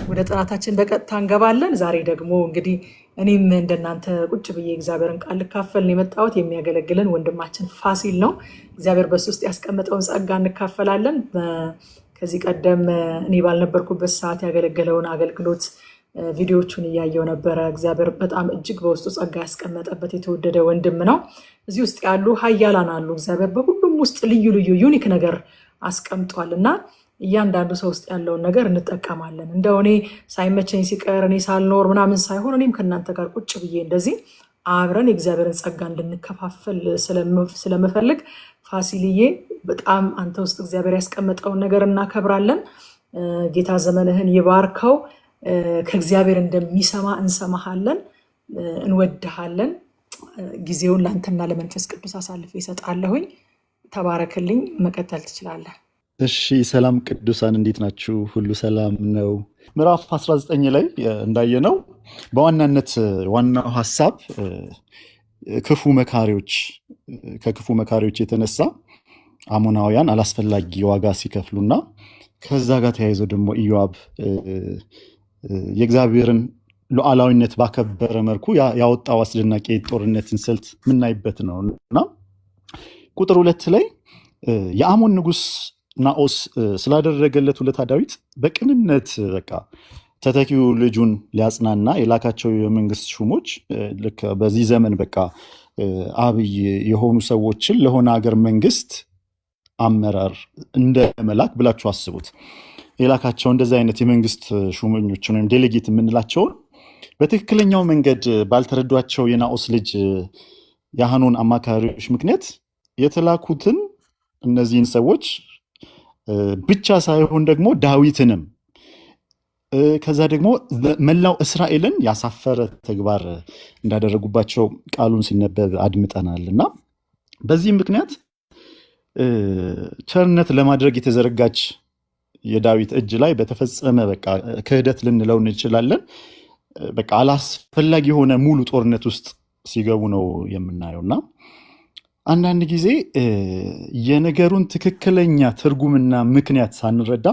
ወደ ጥናታችን በቀጥታ እንገባለን። ዛሬ ደግሞ እንግዲህ እኔም እንደናንተ ቁጭ ብዬ እግዚአብሔርን ቃል ልካፈል ነው የመጣሁት። የሚያገለግለን ወንድማችን ፋሲል ነው። እግዚአብሔር በሱ ውስጥ ያስቀመጠውን ጸጋ እንካፈላለን። ከዚህ ቀደም እኔ ባልነበርኩበት ሰዓት ያገለገለውን አገልግሎት ቪዲዮቹን እያየው ነበረ። እግዚአብሔር በጣም እጅግ በውስጡ ጸጋ ያስቀመጠበት የተወደደ ወንድም ነው። እዚህ ውስጥ ያሉ ኃያላን አሉ። እግዚአብሔር በሁሉም ውስጥ ልዩ ልዩ ዩኒክ ነገር አስቀምጧል እና እያንዳንዱ ሰው ውስጥ ያለውን ነገር እንጠቀማለን። እንደው እኔ ሳይመቸኝ ሲቀር እኔ ሳልኖር ምናምን ሳይሆን እኔም ከእናንተ ጋር ቁጭ ብዬ እንደዚህ አብረን የእግዚአብሔርን ጸጋ እንድንከፋፈል ስለምፈልግ ፋሲልዬ በጣም አንተ ውስጥ እግዚአብሔር ያስቀመጠውን ነገር እናከብራለን። ጌታ ዘመንህን ይባርከው። ከእግዚአብሔር እንደሚሰማ እንሰማሃለን፣ እንወድሃለን። ጊዜውን ለአንተና ለመንፈስ ቅዱስ አሳልፌ እሰጣለሁኝ። ተባረክልኝ። መቀጠል ትችላለህ። እሺ፣ ሰላም ቅዱሳን እንዴት ናችሁ? ሁሉ ሰላም ነው? ምዕራፍ 19 ላይ እንዳየነው በዋናነት ዋናው ሀሳብ ከክፉ መካሪዎች የተነሳ አሞናውያን አላስፈላጊ ዋጋ ሲከፍሉና ከዛ ጋር ተያይዞ ደግሞ ኢዮአብ የእግዚአብሔርን ሉዓላዊነት ባከበረ መልኩ ያወጣው አስደናቂ ጦርነትን ስልት የምናይበት ነው እና ቁጥር 2 ላይ የአሞን ንጉሥ ናኦስ ስላደረገለት ውለታ ዳዊት በቅንነት በቃ ተተኪው ልጁን ሊያጽናና የላካቸው የመንግስት ሹሞች ልክ በዚህ ዘመን በቃ አብይ የሆኑ ሰዎችን ለሆነ ሀገር መንግስት አመራር እንደ መላክ ብላችሁ አስቡት። የላካቸው እንደዚህ አይነት የመንግስት ሹመኞችን ወይም ዴሌጌት የምንላቸውን በትክክለኛው መንገድ ባልተረዷቸው የናኦስ ልጅ የሐኖን አማካሪዎች ምክንያት የተላኩትን እነዚህን ሰዎች ብቻ ሳይሆን ደግሞ ዳዊትንም ከዛ ደግሞ መላው እስራኤልን ያሳፈረ ተግባር እንዳደረጉባቸው ቃሉን ሲነበብ አድምጠናል እና በዚህ ምክንያት ቸርነት ለማድረግ የተዘረጋች የዳዊት እጅ ላይ በተፈጸመ በቃ ክህደት ልንለው እንችላለን። በቃ አላስፈላጊ የሆነ ሙሉ ጦርነት ውስጥ ሲገቡ ነው የምናየውና አንዳንድ ጊዜ የነገሩን ትክክለኛ ትርጉምና ምክንያት ሳንረዳ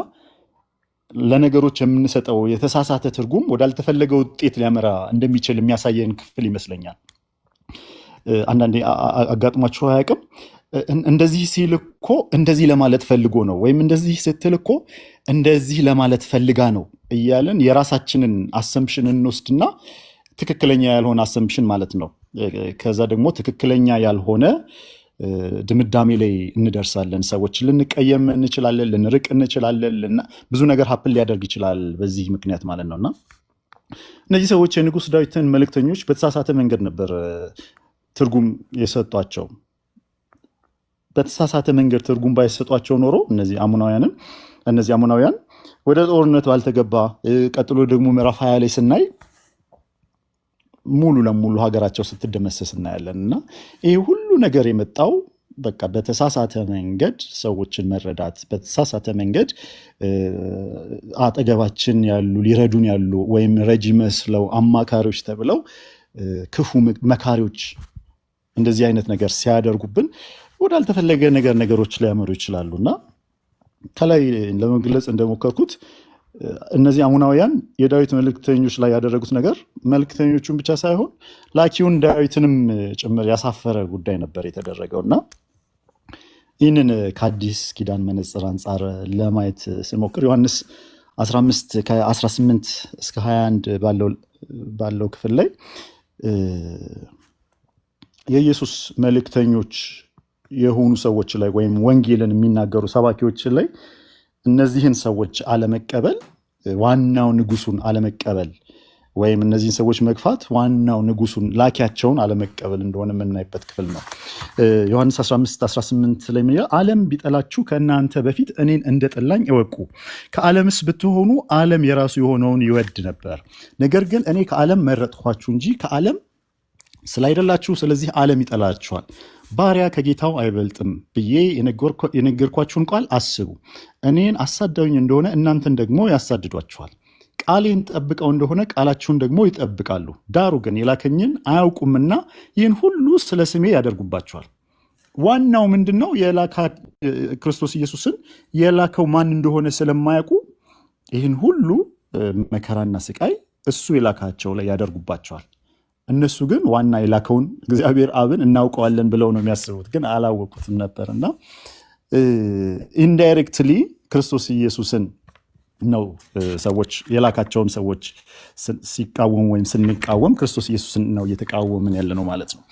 ለነገሮች የምንሰጠው የተሳሳተ ትርጉም ወዳልተፈለገ ውጤት ሊያመራ እንደሚችል የሚያሳየን ክፍል ይመስለኛል። አንዳንዴ አጋጥሟችሁ አያውቅም? እንደዚህ ሲል እኮ እንደዚህ ለማለት ፈልጎ ነው፣ ወይም እንደዚህ ስትል እኮ እንደዚህ ለማለት ፈልጋ ነው እያለን የራሳችንን አሰምሽን እንወስድና ትክክለኛ ያልሆነ አሰምሽን ማለት ነው። ከዛ ደግሞ ትክክለኛ ያልሆነ ድምዳሜ ላይ እንደርሳለን። ሰዎች ልንቀየም እንችላለን፣ ልንርቅ እንችላለን። ብዙ ነገር ሀፕን ሊያደርግ ይችላል በዚህ ምክንያት ማለት ነውና እነዚህ ሰዎች የንጉሥ ዳዊትን መልእክተኞች በተሳሳተ መንገድ ነበር ትርጉም የሰጧቸው። በተሳሳተ መንገድ ትርጉም ባይሰጧቸው ኖሮ እነዚህ አሞናውያን ወደ ጦርነት ባልተገባ። ቀጥሎ ደግሞ ምዕራፍ 20 ላይ ስናይ ሙሉ ለሙሉ ሀገራቸው ስትደመሰስ እናያለን እና ይሄ ሁሉ ነገር የመጣው በቃ በተሳሳተ መንገድ ሰዎችን መረዳት፣ በተሳሳተ መንገድ አጠገባችን ያሉ ሊረዱን ያሉ ወይም ረጂ መስለው አማካሪዎች ተብለው ክፉ መካሪዎች እንደዚህ አይነት ነገር ሲያደርጉብን ወዳልተፈለገ ነገሮች ሊያመሩ ይችላሉና ከላይ ለመግለጽ እንደሞከርኩት እነዚህ አሞናውያን የዳዊት መልእክተኞች ላይ ያደረጉት ነገር መልእክተኞቹን ብቻ ሳይሆን ላኪውን ዳዊትንም ጭምር ያሳፈረ ጉዳይ ነበር የተደረገውና ይህንን ከአዲስ ኪዳን መነጽር አንጻር ለማየት ስንሞክር ዮሐንስ 15 ከ18 እስከ 21 ባለው ክፍል ላይ የኢየሱስ መልእክተኞች የሆኑ ሰዎች ላይ ወይም ወንጌልን የሚናገሩ ሰባኪዎች ላይ እነዚህን ሰዎች አለመቀበል ዋናው ንጉሱን አለመቀበል ወይም እነዚህን ሰዎች መግፋት ዋናው ንጉሱን ላኪያቸውን አለመቀበል እንደሆነ የምናይበት ክፍል ነው። ዮሐንስ 15:18 ላይ ምን ይላል? ዓለም ቢጠላችሁ ከእናንተ በፊት እኔን እንደጠላኝ እወቁ። ከዓለምስ ብትሆኑ ዓለም የራሱ የሆነውን ይወድ ነበር። ነገር ግን እኔ ከዓለም መረጥኳችሁ እንጂ ከዓለም ስላይደላችሁ፣ ስለዚህ ዓለም ይጠላችኋል። ባሪያ ከጌታው አይበልጥም ብዬ የነገርኳችሁን ቃል አስቡ። እኔን አሳዳዩኝ እንደሆነ እናንተን ደግሞ ያሳድዷችኋል። ቃሌን ጠብቀው እንደሆነ ቃላችሁን ደግሞ ይጠብቃሉ። ዳሩ ግን የላከኝን አያውቁምና ይህን ሁሉ ስለ ስሜ ያደርጉባቸዋል። ዋናው ምንድን ነው? ክርስቶስ ኢየሱስን የላከው ማን እንደሆነ ስለማያውቁ ይህን ሁሉ መከራና ስቃይ እሱ የላካቸው ላይ ያደርጉባቸዋል። እነሱ ግን ዋና የላከውን እግዚአብሔር አብን እናውቀዋለን ብለው ነው የሚያስቡት፣ ግን አላወቁትም ነበር እና ኢንዳይሬክትሊ ክርስቶስ ኢየሱስን ነው ሰዎች የላካቸውን ሰዎች ሲቃወሙ ወይም ስንቃወም ክርስቶስ ኢየሱስን ነው እየተቃወምን ያለ ነው ማለት ነው።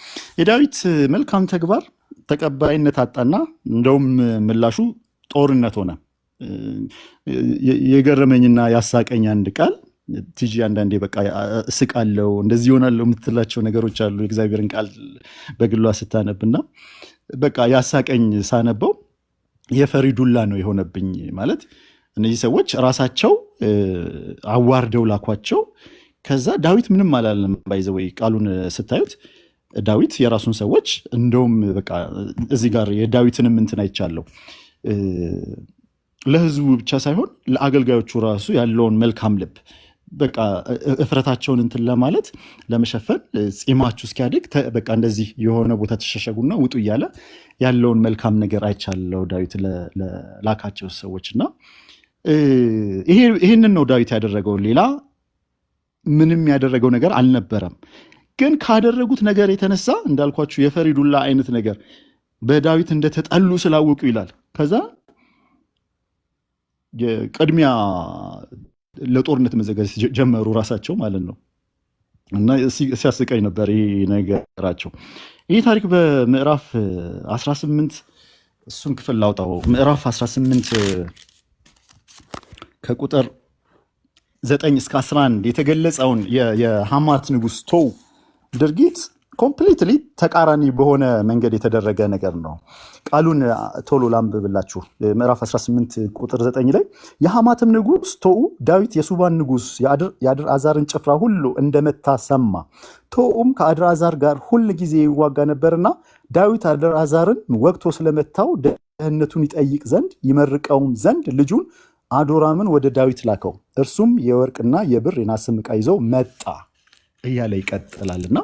የዳዊት መልካም ተግባር ተቀባይነት አጣና እንደውም ምላሹ ጦርነት ሆነ። የገረመኝና ያሳቀኝ አንድ ቃል ቲጂ አንዳንዴ በቃ እስቃለው እንደዚህ ይሆናለው የምትላቸው ነገሮች አሉ የእግዚአብሔርን ቃል በግሏ ስታነብና በቃ ያሳቀኝ ሳነበው የፈሪ ዱላ ነው የሆነብኝ። ማለት እነዚህ ሰዎች ራሳቸው አዋርደው ላኳቸው። ከዛ ዳዊት ምንም አላለም። ባይዘወይ ቃሉን ስታዩት ዳዊት የራሱን ሰዎች እንደውም በቃ እዚህ ጋር የዳዊትንም እንትን አይቻለሁ። ለህዝቡ ብቻ ሳይሆን ለአገልጋዮቹ ራሱ ያለውን መልካም ልብ በቃ እፍረታቸውን እንትን ለማለት ለመሸፈን ጺማችሁ እስኪያድግ በቃ እንደዚህ የሆነ ቦታ ተሸሸጉና ውጡ እያለ ያለውን መልካም ነገር አይቻለው ዳዊት ለላካቸው ሰዎች። እና ይህንን ነው ዳዊት ያደረገው። ሌላ ምንም ያደረገው ነገር አልነበረም። ግን ካደረጉት ነገር የተነሳ እንዳልኳችሁ የፈሪ ዱላ አይነት ነገር በዳዊት እንደተጠሉ ስላወቁ ይላል። ከዛ ቅድሚያ ለጦርነት መዘጋጀት ጀመሩ ራሳቸው ማለት ነው። እና ሲያስቀኝ ነበር ይሄ ነገራቸው። ይህ ታሪክ በምዕራፍ 18 እሱን ክፍል ላውጣው። ምዕራፍ 18 ከቁጥር 9 እስከ 11 የተገለጸውን የሐማት ንጉሥ ቶው ድርጊት ኮምፕሊትሊ ተቃራኒ በሆነ መንገድ የተደረገ ነገር ነው። ቃሉን ቶሎ ላንብብላችሁ። ምዕራፍ 18 ቁጥር 9 ላይ የሐማትም ንጉሥ ቶኡ ዳዊት የሱባን ንጉሥ የአድርአዛርን ጭፍራ ሁሉ እንደመታ ሰማ። ቶኡም ከአድርአዛር ጋር ሁል ጊዜ ይዋጋ ነበርና ዳዊት አድርአዛርን ወግቶ ስለመታው ደህንነቱን ይጠይቅ ዘንድ ይመርቀውም ዘንድ ልጁን አዶራምን ወደ ዳዊት ላከው። እርሱም የወርቅና የብር የናስም ዕቃ ይዘው መጣ እያለ ይቀጥላልና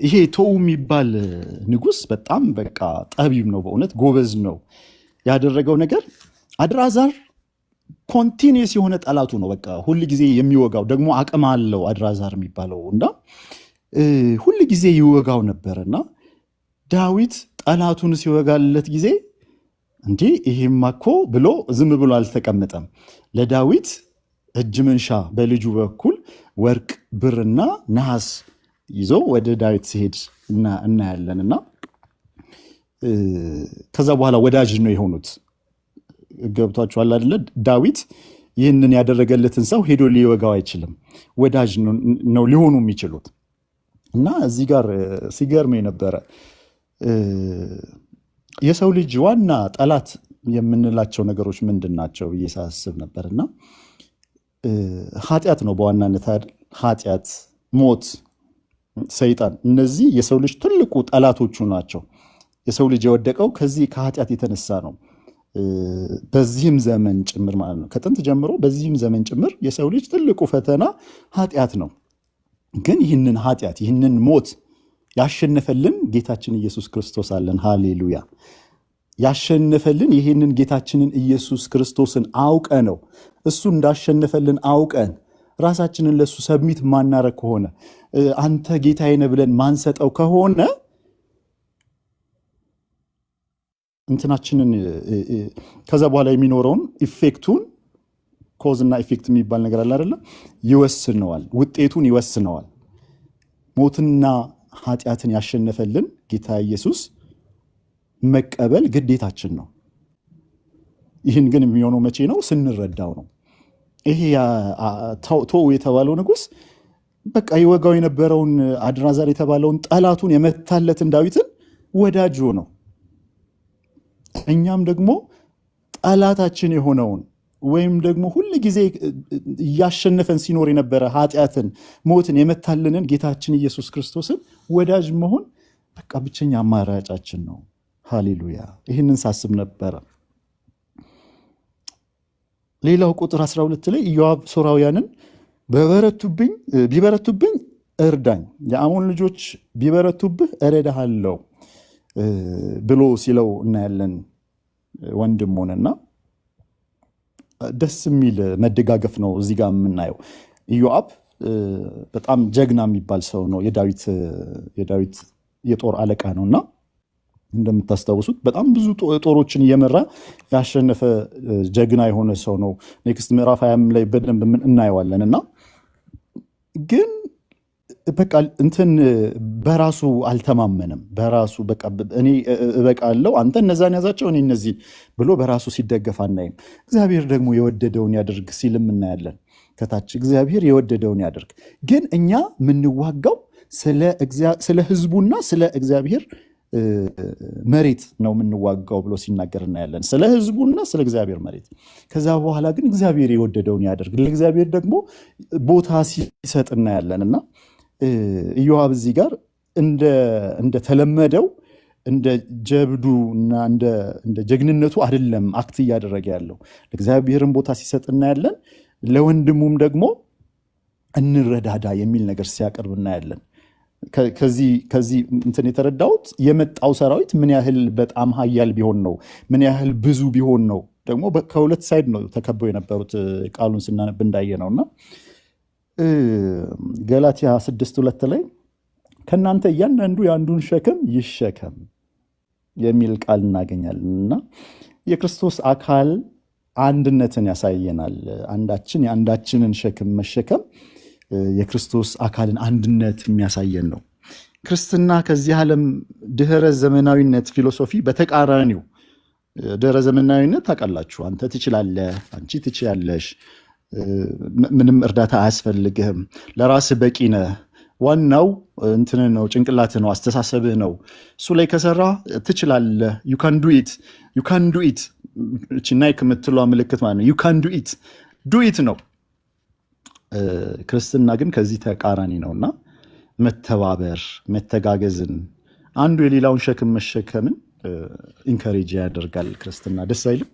ይሄ ቶው የሚባል ንጉሥ በጣም በቃ ጠቢብ ነው፣ በእውነት ጎበዝ ነው። ያደረገው ነገር አድርአዛር ኮንቲኒየስ የሆነ ጠላቱ ነው። በቃ ሁል ጊዜ የሚወጋው ደግሞ አቅም አለው አድርአዛር የሚባለው እና ሁል ጊዜ ይወጋው ነበርና ዳዊት ጠላቱን ሲወጋለት ጊዜ እንዴ ይሄማ እኮ ብሎ ዝም ብሎ አልተቀመጠም። ለዳዊት እጅ መንሻ በልጁ በኩል ወርቅ ብርና ነሐስ ይዞ ወደ ዳዊት ሲሄድ እናያለን። እና ከዛ በኋላ ወዳጅ ነው የሆኑት። ገብቷችኋል አይደለ? ዳዊት ይህንን ያደረገለትን ሰው ሄዶ ሊወጋው አይችልም። ወዳጅ ነው ሊሆኑ የሚችሉት። እና እዚህ ጋር ሲገርመኝ ነበረ የሰው ልጅ ዋና ጠላት የምንላቸው ነገሮች ምንድን ናቸው ብዬ ሳስብ ነበርና ኃጢአት ነው በዋናነት አይደል? ኃጢአት፣ ሞት፣ ሰይጣን፣ እነዚህ የሰው ልጅ ትልቁ ጠላቶቹ ናቸው። የሰው ልጅ የወደቀው ከዚህ ከኃጢአት የተነሳ ነው። በዚህም ዘመን ጭምር ማለት ነው፣ ከጥንት ጀምሮ በዚህም ዘመን ጭምር የሰው ልጅ ትልቁ ፈተና ኃጢአት ነው። ግን ይህንን ኃጢአት ይህንን ሞት ያሸነፈልን ጌታችን ኢየሱስ ክርስቶስ አለን። ሃሌሉያ! ያሸነፈልን ይህንን ጌታችንን ኢየሱስ ክርስቶስን አውቀ ነው እሱ እንዳሸነፈልን አውቀን ራሳችንን ለሱ ሰብሚት ማናረግ ከሆነ አንተ ጌታዬ ነህ ብለን ማንሰጠው ከሆነ እንትናችንን ከዛ በኋላ የሚኖረውን ኢፌክቱን ኮዝና ኢፌክት የሚባል ነገር አለ አይደለ? ይወስነዋል፣ ውጤቱን ይወስነዋል። ሞትና ኃጢአትን ያሸነፈልን ጌታ ኢየሱስ መቀበል ግዴታችን ነው። ይህን ግን የሚሆነው መቼ ነው? ስንረዳው ነው። ይሄ ቶው የተባለው ንጉሥ በቃ ይወጋው የነበረውን አድርአዛር የተባለውን ጠላቱን የመታለትን ዳዊትን ወዳጅ ነው። እኛም ደግሞ ጠላታችን የሆነውን ወይም ደግሞ ሁል ጊዜ እያሸነፈን ሲኖር የነበረ ኃጢአትን፣ ሞትን የመታልንን ጌታችን ኢየሱስ ክርስቶስን ወዳጅ መሆን በቃ ብቸኛ አማራጫችን ነው። ሃሌሉያ! ይህንን ሳስብ ነበረ። ሌላው ቁጥር 12 ላይ ኢዮአብ ሶርያውያንን ቢበረቱብኝ እርዳኝ፣ የአሞን ልጆች ቢበረቱብህ እረዳሃለሁ ብሎ ሲለው እናያለን። ወንድም ሆነና ደስ የሚል መደጋገፍ ነው እዚህ ጋር የምናየው። ኢዮአብ በጣም ጀግና የሚባል ሰው ነው። የዳዊት የጦር አለቃ ነው እና እንደምታስታውሱት በጣም ብዙ ጦሮችን እየመራ ያሸነፈ ጀግና የሆነ ሰው ነው። ኔክስት ምዕራፍ 20 ላይ በደንብ እናየዋለን። እና ግን በቃ እንትን በራሱ አልተማመንም። በራሱ በቃ እኔ እበቃለሁ፣ አንተ እነዛን ያዛቸው፣ እኔ እነዚህን ብሎ በራሱ ሲደገፍ አናይም። እግዚአብሔር ደግሞ የወደደውን ያድርግ ሲልም እናያለን ከታች። እግዚአብሔር የወደደውን ያድርግ። ግን እኛ የምንዋጋው ስለ ህዝቡና ስለ እግዚአብሔር መሬት ነው የምንዋጋው ብሎ ሲናገር እናያለን። ስለ ህዝቡና ስለ እግዚአብሔር መሬት። ከዛ በኋላ ግን እግዚአብሔር የወደደውን ያደርግ፣ ለእግዚአብሔር ደግሞ ቦታ ሲሰጥ እናያለን። እና ኢዮአብ እዚህ ጋር እንደተለመደው እንደ ጀብዱ እና እንደ ጀግንነቱ አይደለም አክት እያደረገ ያለው፣ ለእግዚአብሔርን ቦታ ሲሰጥ እናያለን። ለወንድሙም ደግሞ እንረዳዳ የሚል ነገር ሲያቀርብ እናያለን። ከዚህ እንትን የተረዳሁት የመጣው ሰራዊት ምን ያህል በጣም ሀያል ቢሆን ነው፣ ምን ያህል ብዙ ቢሆን ነው። ደግሞ ከሁለት ሳይድ ነው ተከበው የነበሩት ቃሉን ስናነብ እንዳየ ነውና ገላትያ 6:2 ላይ ከእናንተ እያንዳንዱ የአንዱን ሸክም ይሸከም የሚል ቃል እናገኛለን። እና የክርስቶስ አካል አንድነትን ያሳየናል። አንዳችን የአንዳችንን ሸክም መሸከም የክርስቶስ አካልን አንድነት የሚያሳየን ነው። ክርስትና ከዚህ ዓለም ድህረ ዘመናዊነት ፊሎሶፊ በተቃራኒው፣ ድህረ ዘመናዊነት ታውቃላችሁ፣ አንተ ትችላለህ፣ አንቺ ትችያለሽ፣ ምንም እርዳታ አያስፈልግህም፣ ለራስህ በቂ ነህ፣ ዋናው እንትን ነው፣ ጭንቅላት ነው፣ አስተሳሰብህ ነው፣ እሱ ላይ ከሰራ ትችላለህ፣ ዩ ካን ዱ ኢት። ናይክ የምትለዋ ምልክት ማለት ነው። ዩ ካን ዱ ኢት ነው። ክርስትና ግን ከዚህ ተቃራኒ ነውና መተባበር፣ መተጋገዝን፣ አንዱ የሌላውን ሸክም መሸከምን ኢንካሬጅ ያደርጋል ክርስትና። ደስ አይልም?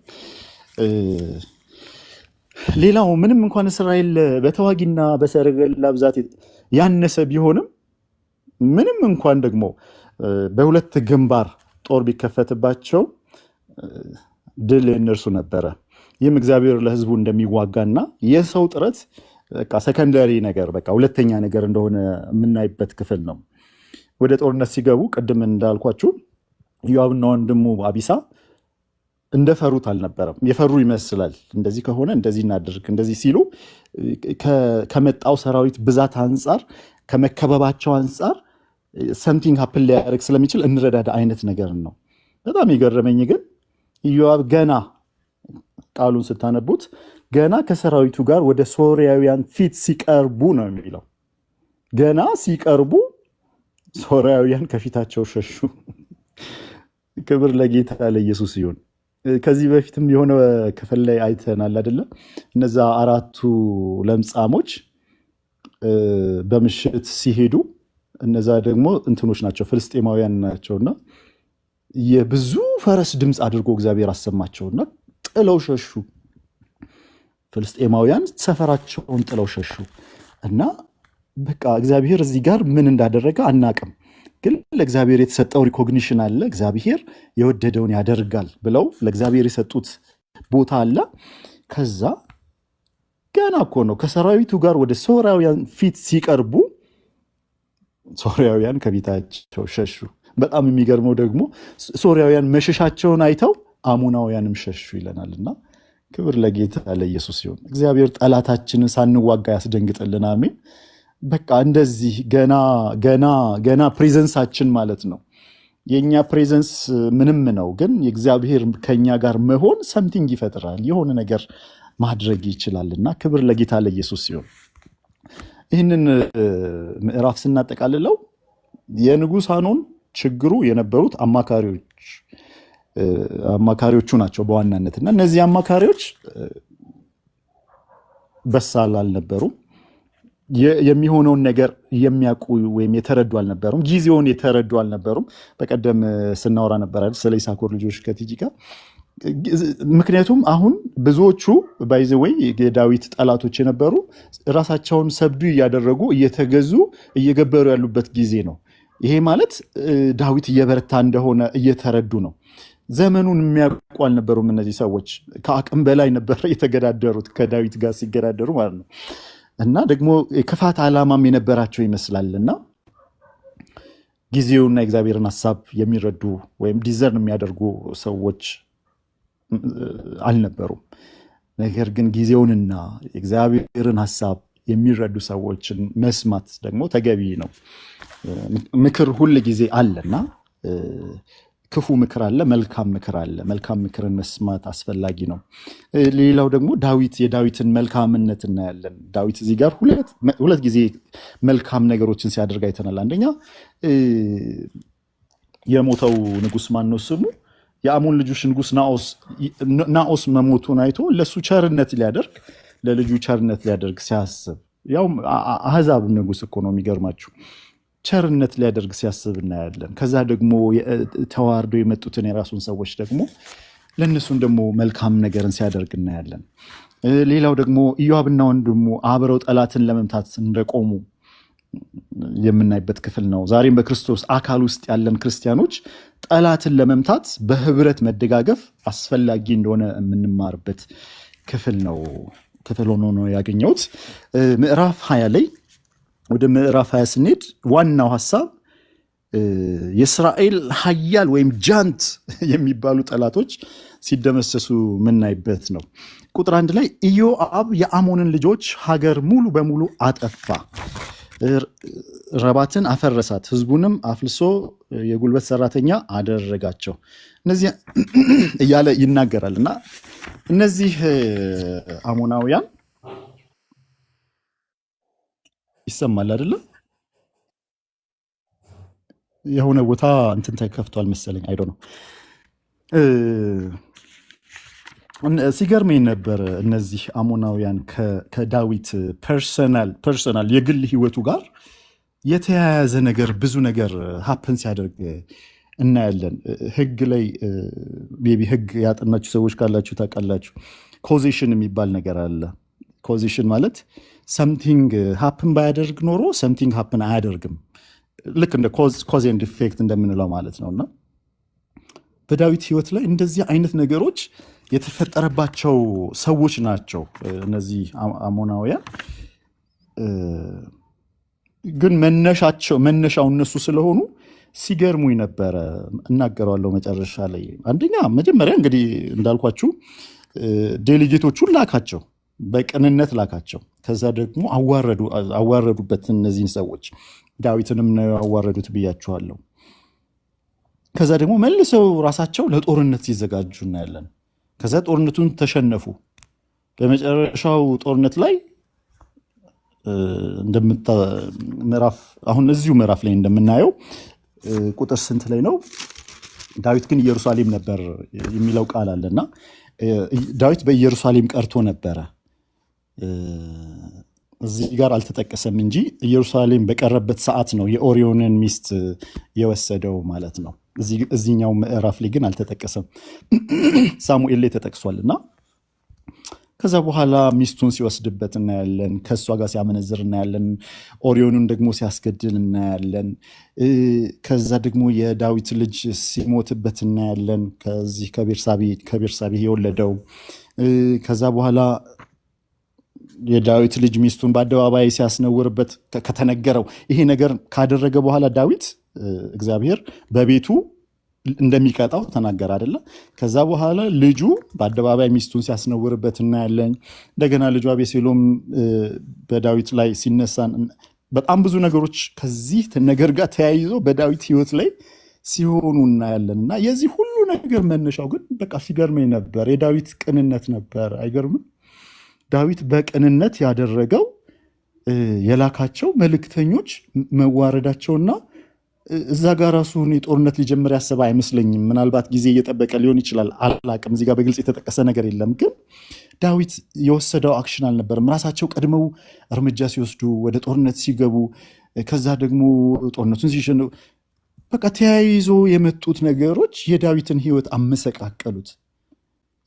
ሌላው ምንም እንኳን እስራኤል በተዋጊና በሰረገላ ብዛት ያነሰ ቢሆንም፣ ምንም እንኳን ደግሞ በሁለት ግንባር ጦር ቢከፈትባቸው ድል የእነርሱ ነበረ። ይህም እግዚአብሔር ለሕዝቡ እንደሚዋጋና የሰው ጥረት በቃ ሰከንደሪ ነገር፣ በቃ ሁለተኛ ነገር እንደሆነ የምናይበት ክፍል ነው። ወደ ጦርነት ሲገቡ ቅድም እንዳልኳችሁ ኢዮአብና ወንድሙ አቢሳ እንደፈሩት አልነበረም። የፈሩ ይመስላል። እንደዚህ ከሆነ እንደዚህ እናድርግ እንደዚህ ሲሉ ከመጣው ሰራዊት ብዛት አንጻር፣ ከመከበባቸው አንጻር ሰምቲንግ ሀፕን ሊያደርግ ስለሚችል እንረዳዳ አይነት ነገር ነው። በጣም የገረመኝ ግን ኢዮአብ ገና ቃሉን ስታነቡት ገና ከሰራዊቱ ጋር ወደ ሶርያውያን ፊት ሲቀርቡ ነው የሚለው። ገና ሲቀርቡ ሶርያውያን ከፊታቸው ሸሹ። ክብር ለጌታ ለኢየሱስ ይሁን። ከዚህ በፊትም የሆነ ክፍል ላይ አይተናል አይደለ? እነዛ 4ቱ ለምጻሞች በምሽት ሲሄዱ፣ እነዛ ደግሞ እንትኖች ናቸው፣ ፍልስጤማውያን ናቸውና የብዙ ፈረስ ድምፅ አድርጎ እግዚአብሔር አሰማቸውና ጥለው ሸሹ። ፍልስጤማውያን ሰፈራቸውን ጥለው ሸሹ። እና በቃ እግዚአብሔር እዚህ ጋር ምን እንዳደረገ አናቅም፣ ግን ለእግዚአብሔር የተሰጠው ሪኮግኒሽን አለ። እግዚአብሔር የወደደውን ያደርጋል ብለው ለእግዚአብሔር የሰጡት ቦታ አለ። ከዛ ገና እኮ ነው ከሰራዊቱ ጋር ወደ ሶርያውያን ፊት ሲቀርቡ ሶርያውያን ከፊታቸው ሸሹ። በጣም የሚገርመው ደግሞ ሶርያውያን መሸሻቸውን አይተው አሞናውያንም ሸሹ ይለናልና ክብር ለጌታ ለኢየሱስ ይሁን። እግዚአብሔር ጠላታችንን ሳንዋጋ ያስደንግጥልን። አሜን። በቃ እንደዚህ ገና ፕሬዘንሳችን ማለት ነው። የኛ ፕሬዘንስ ምንም ነው፣ ግን የእግዚአብሔር ከኛ ጋር መሆን ሰምቲንግ ይፈጥራል፣ የሆነ ነገር ማድረግ ይችላልና ክብር ለጌታ ለኢየሱስ ይሁን። ይህንን ምዕራፍ ስናጠቃልለው የንጉሥ ሐኖን ችግሩ የነበሩት አማካሪዎቹ ናቸው በዋናነት። እና እነዚህ አማካሪዎች በሳል አልነበሩም። የሚሆነውን ነገር የሚያውቁ ወይም የተረዱ አልነበሩም። ጊዜውን የተረዱ አልነበሩም። በቀደም ስናወራ ነበር ስለ ይሳኮር ልጆች ከቲጂ ጋር። ምክንያቱም አሁን ብዙዎቹ ባይዘወይ የዳዊት ጠላቶች የነበሩ ራሳቸውን ሰብዱ እያደረጉ እየተገዙ እየገበሩ ያሉበት ጊዜ ነው። ይሄ ማለት ዳዊት እየበረታ እንደሆነ እየተረዱ ነው። ዘመኑን የሚያውቁ አልነበሩም። እነዚህ ሰዎች ከአቅም በላይ ነበር የተገዳደሩት ከዳዊት ጋር ሲገዳደሩ ማለት ነው። እና ደግሞ የክፋት ዓላማም የነበራቸው ይመስላል እና ጊዜውና የእግዚአብሔርን ሀሳብ የሚረዱ ወይም ዲዘርን የሚያደርጉ ሰዎች አልነበሩም። ነገር ግን ጊዜውንና የእግዚአብሔርን ሀሳብ የሚረዱ ሰዎችን መስማት ደግሞ ተገቢ ነው። ምክር ሁል ጊዜ አለና ክፉ ምክር አለ፣ መልካም ምክር አለ። መልካም ምክርን መስማት አስፈላጊ ነው። ሌላው ደግሞ የዳዊትን መልካምነት እናያለን። ዳዊት እዚህ ጋር ሁለት ጊዜ መልካም ነገሮችን ሲያደርግ አይተናል። አንደኛ የሞተው ንጉሥ ማን ነው ስሙ? የአሞን ልጆች ንጉሥ ናኦስ መሞቱን አይቶ ለሱ ቸርነት ሊያደርግ ለልጁ ቸርነት ሊያደርግ ሲያስብ፣ ያው አህዛብ ንጉሥ እኮ ነው የሚገርማችሁ፣ ቸርነት ሊያደርግ ሲያስብ እናያለን። ከዛ ደግሞ ተዋርደው የመጡትን የራሱን ሰዎች ደግሞ ለእነሱን ደግሞ መልካም ነገርን ሲያደርግ እናያለን። ሌላው ደግሞ ኢዮአብና ወንድሙ አብረው ጠላትን ለመምታት እንደቆሙ የምናይበት ክፍል ነው። ዛሬም በክርስቶስ አካል ውስጥ ያለን ክርስቲያኖች ጠላትን ለመምታት በህብረት መደጋገፍ አስፈላጊ እንደሆነ የምንማርበት ክፍል ሆኖ ነው ያገኘሁት። ምዕራፍ 20 ላይ ወደ ምዕራፍ 20 ስንሄድ ዋናው ሀሳብ የእስራኤል ኃያል ወይም ጃንት የሚባሉ ጠላቶች ሲደመሰሱ የምናይበት ነው። ቁጥር 1 ላይ ኢዮአብ የአሞንን ልጆች ሀገር ሙሉ በሙሉ አጠፋ፣ ረባትን አፈረሳት፣ ህዝቡንም አፍልሶ የጉልበት ሰራተኛ አደረጋቸው፣ እነዚህ እያለ ይናገራል። እና እነዚህ አሞናውያን ይሰማል አይደለም? የሆነ ቦታ እንትን ተከፍቷል መሰለኝ፣ አይዶ ነው። ሲገርመኝ ነበር እነዚህ አሞናውያን ከዳዊት ፐርሰናል የግል ህይወቱ ጋር የተያያዘ ነገር ብዙ ነገር ሀፕን ሲያደርግ እናያለን። ህግ ላይ ቤቢ ህግ ያጠናችሁ ሰዎች ካላችሁ ታውቃላችሁ። ኮዜሽን የሚባል ነገር አለ። ኮዜሽን ማለት ሰምቲንግ ሀፕን ባያደርግ ኖሮ ሰምቲንግ ሀፕን አያደርግም። ልክ እንደ ኮዝ ኤንድ ኢፌክት እንደምንለው ማለት ነው። እና በዳዊት ህይወት ላይ እንደዚህ አይነት ነገሮች የተፈጠረባቸው ሰዎች ናቸው እነዚህ አሞናውያን። ግን መነሻው እነሱ ስለሆኑ ሲገርሙኝ ነበረ። እናገረዋለሁ መጨረሻ ላይ። አንደኛ መጀመሪያ እንግዲህ እንዳልኳችሁ ዴሊጌቶቹን ላካቸው፣ በቅንነት ላካቸው። ከዛ ደግሞ አዋረዱበት እነዚህን ሰዎች። ዳዊትንም ነው ያዋረዱት ብያችኋለሁ። ከዛ ደግሞ መልሰው ራሳቸው ለጦርነት ሲዘጋጁ እናያለን። ከዛ ጦርነቱን ተሸነፉ። በመጨረሻው ጦርነት ላይ አሁን እዚሁ ምዕራፍ ላይ እንደምናየው ቁጥር ስንት ላይ ነው? ዳዊት ግን ኢየሩሳሌም ነበር የሚለው ቃል አለና ዳዊት በኢየሩሳሌም ቀርቶ ነበረ። እዚህ ጋር አልተጠቀሰም እንጂ ኢየሩሳሌም በቀረበት ሰዓት ነው የኦሪዮንን ሚስት የወሰደው ማለት ነው። እዚህኛው ምዕራፍ ላይ ግን አልተጠቀሰም። ሳሙኤል ላይ ተጠቅሷል። እና ከዛ በኋላ ሚስቱን ሲወስድበት እናያለን። ከእሷ ጋር ሲያመነዝር እናያለን። ኦሪዮንን ደግሞ ሲያስገድል እናያለን። ከዛ ደግሞ የዳዊት ልጅ ሲሞትበት እናያለን። ከዚህ ከቤርሳቤ የወለደው። ከዛ በኋላ የዳዊት ልጅ ሚስቱን በአደባባይ ሲያስነውርበት ከተነገረው ይሄ ነገር ካደረገ በኋላ ዳዊት እግዚአብሔር በቤቱ እንደሚቀጣው ተናገረ አይደለ? ከዛ በኋላ ልጁ በአደባባይ ሚስቱን ሲያስነውርበት እናያለን። እንደገና ልጁ አቤሴሎም በዳዊት ላይ ሲነሳን፣ በጣም ብዙ ነገሮች ከዚህ ነገር ጋር ተያይዞ በዳዊት ህይወት ላይ ሲሆኑ እናያለን። እና የዚህ ሁሉ ነገር መነሻው ግን በቃ ሲገርመኝ ነበር የዳዊት ቅንነት ነበር። አይገርምም? ዳዊት በቅንነት ያደረገው የላካቸው መልእክተኞች መዋረዳቸውና እዛ ጋር ራሱን የጦርነት ሊጀምር ያሰበ አይመስለኝም። ምናልባት ጊዜ እየጠበቀ ሊሆን ይችላል፣ አላቅም። እዚህ ጋር በግልጽ የተጠቀሰ ነገር የለም። ግን ዳዊት የወሰደው አክሽን አልነበረም። ራሳቸው ቀድመው እርምጃ ሲወስዱ፣ ወደ ጦርነት ሲገቡ፣ ከዛ ደግሞ ጦርነቱን ሲሸነፉ፣ በቃ ተያይዞ የመጡት ነገሮች የዳዊትን ህይወት አመሰቃቀሉት።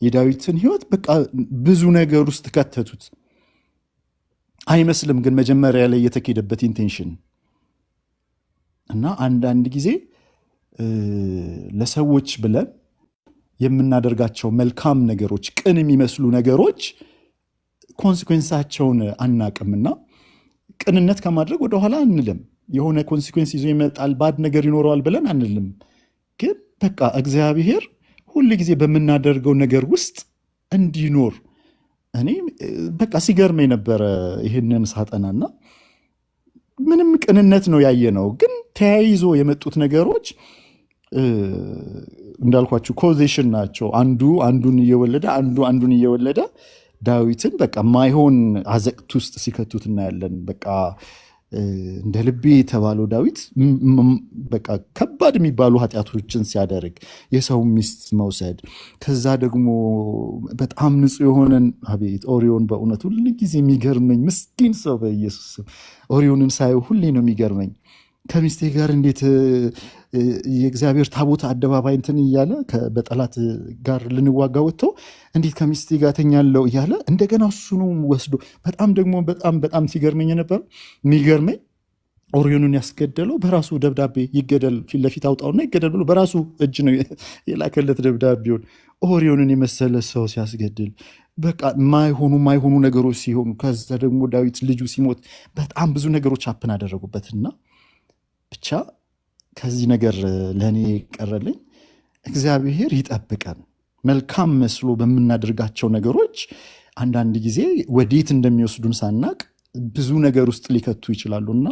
የዳዊትን ህይወት በቃ ብዙ ነገር ውስጥ ከተቱት። አይመስልም ግን መጀመሪያ ላይ የተኬደበት ኢንቴንሽን እና አንዳንድ ጊዜ ለሰዎች ብለን የምናደርጋቸው መልካም ነገሮች፣ ቅን የሚመስሉ ነገሮች ኮንሲኩዌንሳቸውን አናቅምና ቅንነት ከማድረግ ወደኋላ አንልም። የሆነ ኮንሲኩዌንስ ይዞ ይመጣል፣ ባድ ነገር ይኖረዋል ብለን አንልም። ግን በቃ እግዚአብሔር ሁል ጊዜ በምናደርገው ነገር ውስጥ እንዲኖር እኔ በቃ ሲገርመኝ ነበረ ይህንን ሳጠናና ምንም ቅንነት ነው ያየ ነው። ግን ተያይዞ የመጡት ነገሮች እንዳልኳችሁ ኮዜሽን ናቸው። አንዱ አንዱን እየወለደ አንዱን እየወለደ ዳዊትን በቃ ማይሆን አዘቅት ውስጥ ሲከቱት እናያለን። በቃ እንደ ልቤ የተባለው ዳዊት በቃ ከባድ የሚባሉ ኃጢአቶችን ሲያደርግ የሰው ሚስት መውሰድ፣ ከዛ ደግሞ በጣም ንጹሕ የሆነን አቤት ኦሪዮን በእውነት ሁሉ ጊዜ የሚገርመኝ ምስኪን ሰው በኢየሱስ ኦሪዮንን ሳየው ሁሌ ነው የሚገርመኝ። ከሚስቴ ጋር እንዴት የእግዚአብሔር ታቦት አደባባይ እንትን እያለ በጠላት ጋር ልንዋጋ ወጥተው እንዴት ከሚስቴ ጋር ተኛለው እያለ እንደገና እሱኑ ወስዶ በጣም ደግሞ በጣም ሲገርመኝ ነበር። የሚገርመኝ ኦሪዮንን ያስገደለው በራሱ ደብዳቤ ይገደል ፊት ለፊት አውጣውና ይገደል ብሎ በራሱ እጅ ነው የላከለት ደብዳቤውን። ኦሪዮንን የመሰለ ሰው ሲያስገድል በቃ ማይሆኑ ነገሮች ሲሆኑ፣ ከዛ ደግሞ ዳዊት ልጁ ሲሞት በጣም ብዙ ነገሮች አፕን አደረጉበትና ብቻ ከዚህ ነገር ለእኔ ቀረልኝ እግዚአብሔር ይጠብቀን። መልካም መስሎ በምናደርጋቸው ነገሮች አንዳንድ ጊዜ ወዴት እንደሚወስዱን ሳናቅ ብዙ ነገር ውስጥ ሊከቱ ይችላሉና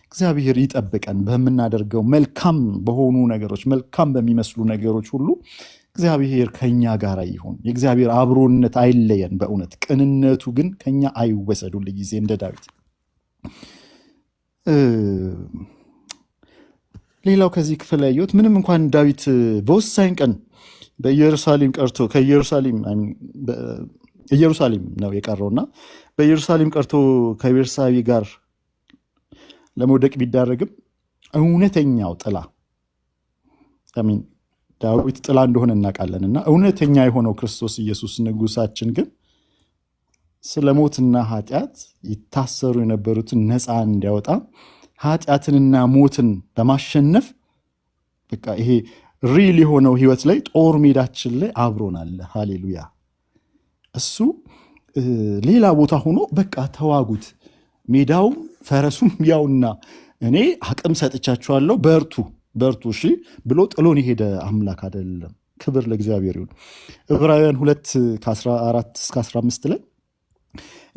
እግዚአብሔር ይጠብቀን። በምናደርገው መልካም በሆኑ ነገሮች፣ መልካም በሚመስሉ ነገሮች ሁሉ እግዚአብሔር ከኛ ጋር ይሁን። የእግዚአብሔር አብሮነት አይለየን። በእውነት ቅንነቱ ግን ከኛ አይወሰድ ሁል ጊዜ እንደ ዳዊት። ሌላው ከዚህ ክፍል ያየሁት ምንም እንኳን ዳዊት በወሳኝ ቀን በኢየሩሳሌም ቀርቶ ኢየሩሳሌም ነው የቀረውና በኢየሩሳሌም ቀርቶ ከቤርሳቤ ጋር ለመውደቅ ቢዳረግም እውነተኛው ጥላ ዳዊት ጥላ እንደሆነ እናውቃለንና እውነተኛ የሆነው ክርስቶስ ኢየሱስ ንጉሳችን ግን ስለ ሞትና ኃጢአት ይታሰሩ የነበሩትን ነፃ እንዲያወጣ ኃጢአትንና ሞትን በማሸነፍ በቃ ይሄ ሪል የሆነው ህይወት ላይ ጦር ሜዳችን ላይ አብሮናል። ሃሌሉያ። እሱ ሌላ ቦታ ሆኖ በቃ ተዋጉት፣ ሜዳውም ፈረሱም ያውና እኔ አቅም ሰጥቻችኋለሁ በርቱ እሺ ብሎ ጥሎን የሄደ አምላክ አይደለም። ክብር ለእግዚአብሔር ይሁን። ዕብራውያን 2:14-15 ላይ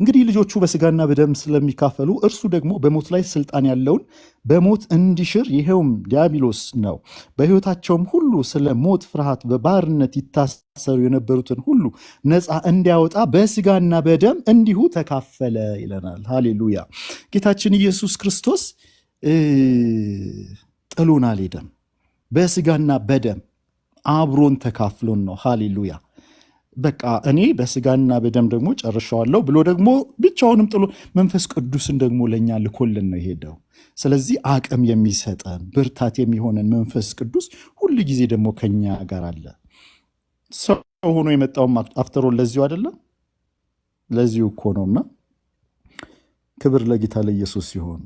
እንግዲህ ልጆቹ በስጋና በደም ስለሚካፈሉ እርሱ ደግሞ በሞት ላይ ስልጣን ያለውን በሞት እንዲሽር ይሄውም ዲያብሎስ ነው። በሕይወታቸውም ሁሉ ስለ ሞት ፍርሃት በባርነት ይታሰሩ የነበሩትን ሁሉ ነፃ እንዲያወጣ በስጋና በደም እንዲሁ ተካፈለ ይለናል። ሃሌሉያ። ጌታችን ኢየሱስ ክርስቶስ ጥሎን አልሄደም። በስጋና በደም አብሮን ተካፍሎን ነው። ሃሌሉያ። በቃ እኔ በስጋና በደም ደግሞ ጨርሻዋለሁ ብሎ ደግሞ ብቻውንም ጥሎ መንፈስ ቅዱስን ደግሞ ለእኛ ልኮልን ነው የሄደው። ስለዚህ አቅም የሚሰጠን ብርታት የሚሆነን መንፈስ ቅዱስ ሁል ጊዜ ደግሞ ከኛ ጋር አለ። ሰው ሆኖ የመጣውም አፍተሮን ለዚሁ አይደለም፣ ለዚሁ እኮ ነውና ክብር ለጌታ ለኢየሱስ ሲሆን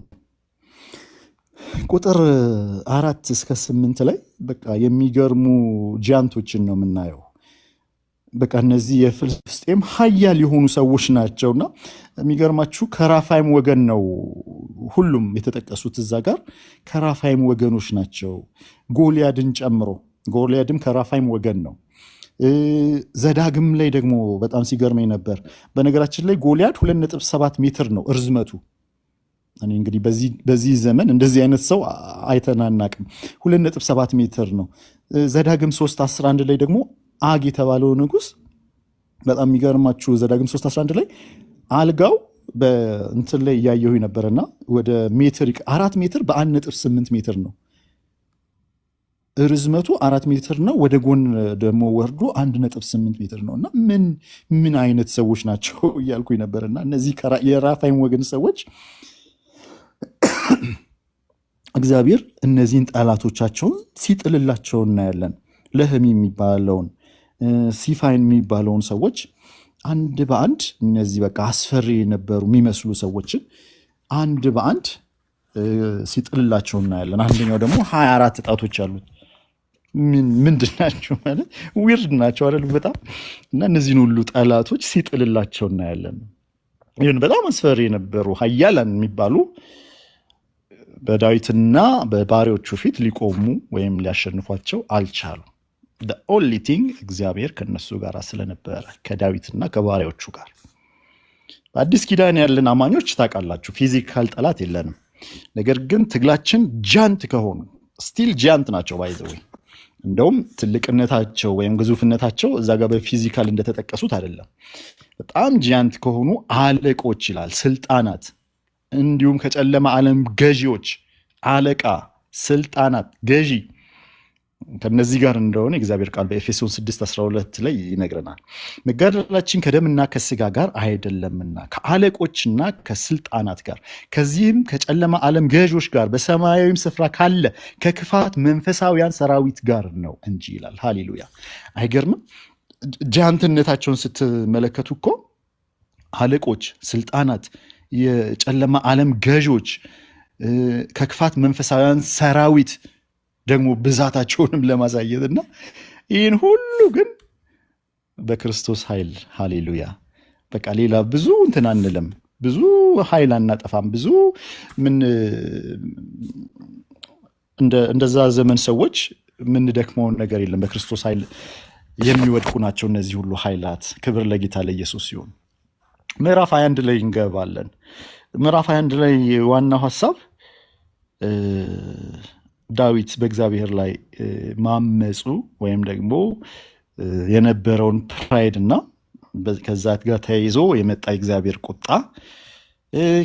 ቁጥር 4-8 ላይ በቃ የሚገርሙ ጂያንቶችን ነው የምናየው። በቃ እነዚህ የፍልስጤም ኃያል የሆኑ ሰዎች ናቸውና የሚገርማችሁ ከራፋይም ወገን ነው ሁሉም የተጠቀሱት እዛ ጋር ከራፋይም ወገኖች ናቸው፣ ጎልያድን ጨምሮ። ጎልያድም ከራፋይም ወገን ነው። ዘዳግም ላይ ደግሞ በጣም ሲገርመኝ ነበር። በነገራችን ላይ ጎልያድ 2.7 ሜትር ነው እርዝመቱ። እኔ እንግዲህ በዚህ ዘመን እንደዚህ አይነት ሰው አይተናናቅም። 2.7 ሜትር ነው። ዘዳግም 3:11 ላይ ደግሞ አግ የተባለው ንጉስ በጣም የሚገርማችሁ ዘዳግም 3:11 ላይ አልጋው በእንትን ላይ እያየሁ ነበርና ወደ ሜትር 4 ሜትር በ1.8 ሜትር ነው ርዝመቱ 4 ሜትር ነው። ወደ ጎን ደግሞ ወርዶ 1.8 ሜትር ነው። እና ምን አይነት ሰዎች ናቸው እያልኩኝ ነበርና እነዚህ የራፋይም ወገን ሰዎች እግዚአብሔር እነዚህን ጠላቶቻቸውን ሲጥልላቸው እናያለን። ለህሚ የሚባለውን ሲፋይን የሚባለውን ሰዎች አንድ በአንድ እነዚህ በቃ አስፈሪ የነበሩ የሚመስሉ ሰዎችን አንድ በአንድ ሲጥልላቸው እናያለን። አንደኛው ደግሞ 24 ጣቶች አሉት። ምንድን ናቸው ማለት ዊርድ ናቸው አይደል? በጣም እና እነዚህን ሁሉ ጠላቶች ሲጥልላቸው እናያለን። ይህን በጣም አስፈሪ የነበሩ ኃያላን የሚባሉ በዳዊትና በባሪዎቹ ፊት ሊቆሙ ወይም ሊያሸንፏቸው አልቻሉ። ኦንሊ ቲንግ እግዚአብሔር ከነሱ ጋር ስለነበረ ከዳዊትና ከባሪዎቹ ጋር። በአዲስ ኪዳን ያለን አማኞች ታውቃላችሁ፣ ፊዚካል ጠላት የለንም። ነገር ግን ትግላችን ጃንት ከሆኑ ስቲል ጃንት ናቸው ባይዘው እንደውም ትልቅነታቸው ወይም ግዙፍነታቸው እዛ ጋር በፊዚካል እንደተጠቀሱት አይደለም። በጣም ጃንት ከሆኑ አለቆች ይላል፣ ስልጣናት፣ እንዲሁም ከጨለማ ዓለም ገዢዎች፣ አለቃ፣ ስልጣናት፣ ገዢ ከነዚህ ጋር እንደሆነ እግዚአብሔር ቃል በኤፌሶን 6:12 ላይ ይነግረናል። መጋደላችን ከደምና ከስጋ ጋር አይደለምና ከአለቆችና ከስልጣናት ጋር ከዚህም ከጨለማ ዓለም ገዢዎች ጋር በሰማያዊም ስፍራ ካለ ከክፋት መንፈሳዊያን ሰራዊት ጋር ነው እንጂ ይላል። ሃሌሉያ! አይገርምም? ጃንትነታቸውን ስትመለከቱ እኮ አለቆች፣ ስልጣናት፣ የጨለማ ዓለም ገዢዎች፣ ከክፋት መንፈሳዊያን ሰራዊት ደግሞ ብዛታቸውንም ለማሳየት እና ይህን ሁሉ ግን በክርስቶስ ኃይል። ሃሌሉያ! በቃ ሌላ ብዙ እንትን አንልም፣ ብዙ ኃይል አናጠፋም። ብዙ ምን እንደዛ ዘመን ሰዎች የምንደክመውን ነገር የለም። በክርስቶስ ኃይል የሚወድቁ ናቸው እነዚህ ሁሉ ኃይላት። ክብር ለጌታ ለኢየሱስ ሲሆን ምዕራፍ 21 ላይ እንገባለን። ምዕራፍ 21 ላይ ዋናው ሀሳብ ዳዊት በእግዚአብሔር ላይ ማመፁ ወይም ደግሞ የነበረውን ፕራይድ እና ከዛ ጋር ተያይዞ የመጣ የእግዚአብሔር ቁጣ፣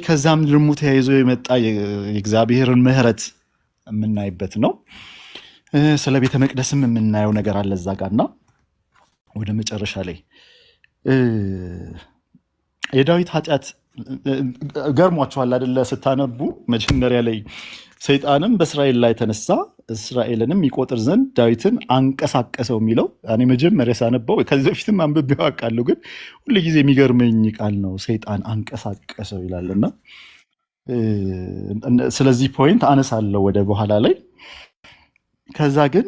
ከዛም ደግሞ ተያይዞ የመጣ የእግዚአብሔርን ምሕረት የምናይበት ነው። ስለ ቤተ መቅደስም የምናየው ነገር አለ እዛ ጋርና ወደ መጨረሻ ላይ የዳዊት ኃጢአት ገርሟችኋል አይደለ? ስታነቡ መጀመሪያ ላይ ሰይጣንም በእስራኤል ላይ ተነሳ እስራኤልንም ይቆጥር ዘንድ ዳዊትን አንቀሳቀሰው የሚለው እኔ መጀመሪያ ሳነበው ከዚህ በፊትም አንብቤው አውቃለሁ፣ ግን ሁልጊዜ የሚገርመኝ ቃል ነው። ሰይጣን አንቀሳቀሰው ይላልና ስለዚህ ፖይንት አነሳለሁ ወደ በኋላ ላይ። ከዛ ግን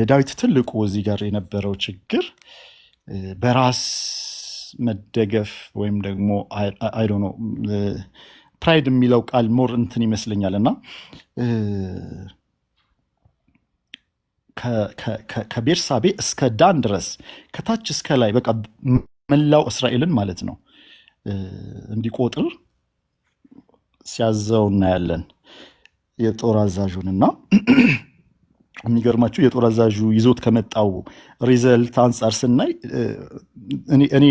የዳዊት ትልቁ እዚህ ጋር የነበረው ችግር በራስ መደገፍ ወይም ደግሞ አይ ዶንት ኖ ፕራይድ የሚለው ቃል ሞር እንትን ይመስለኛል እና ከቤርሳቤ እስከ ዳን ድረስ ከታች እስከ ላይ በቃ መላው እስራኤልን ማለት ነው እንዲቆጥር ሲያዘው እናያለን የጦር አዛዡንና የሚገርማችሁ የጦር አዛዡ ይዞት ከመጣው ሪዘልት አንጻር ስናይ እኔ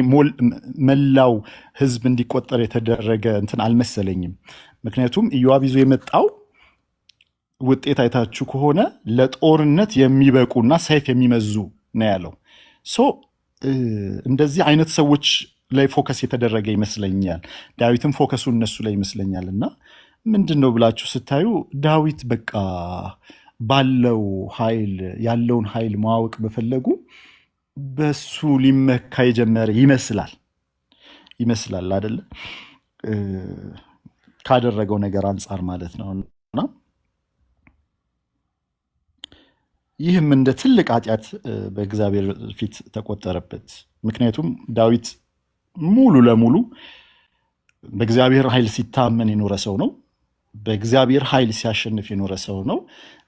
መላው ህዝብ እንዲቆጠር የተደረገ እንትን አልመሰለኝም። ምክንያቱም ኢዮአብ ይዞ የመጣው ውጤት አይታችሁ ከሆነ ለጦርነት የሚበቁና ሰይፍ የሚመዙ ነው ያለው። እንደዚህ አይነት ሰዎች ላይ ፎከስ የተደረገ ይመስለኛል። ዳዊትም ፎከሱ እነሱ ላይ ይመስለኛል። እና ምንድን ነው ብላችሁ ስታዩ ዳዊት በቃ ባለው ኃይል ያለውን ኃይል ማወቅ በፈለጉ በሱ ሊመካ የጀመረ ይመስላል አይደለ? ካደረገው ነገር አንጻር ማለት ነው። እና ይህም እንደ ትልቅ ኃጢአት በእግዚአብሔር ፊት ተቆጠረበት። ምክንያቱም ዳዊት ሙሉ ለሙሉ በእግዚአብሔር ኃይል ሲታመን የኖረ ሰው ነው። በእግዚአብሔር ኃይል ሲያሸንፍ የኖረ ሰው ነው።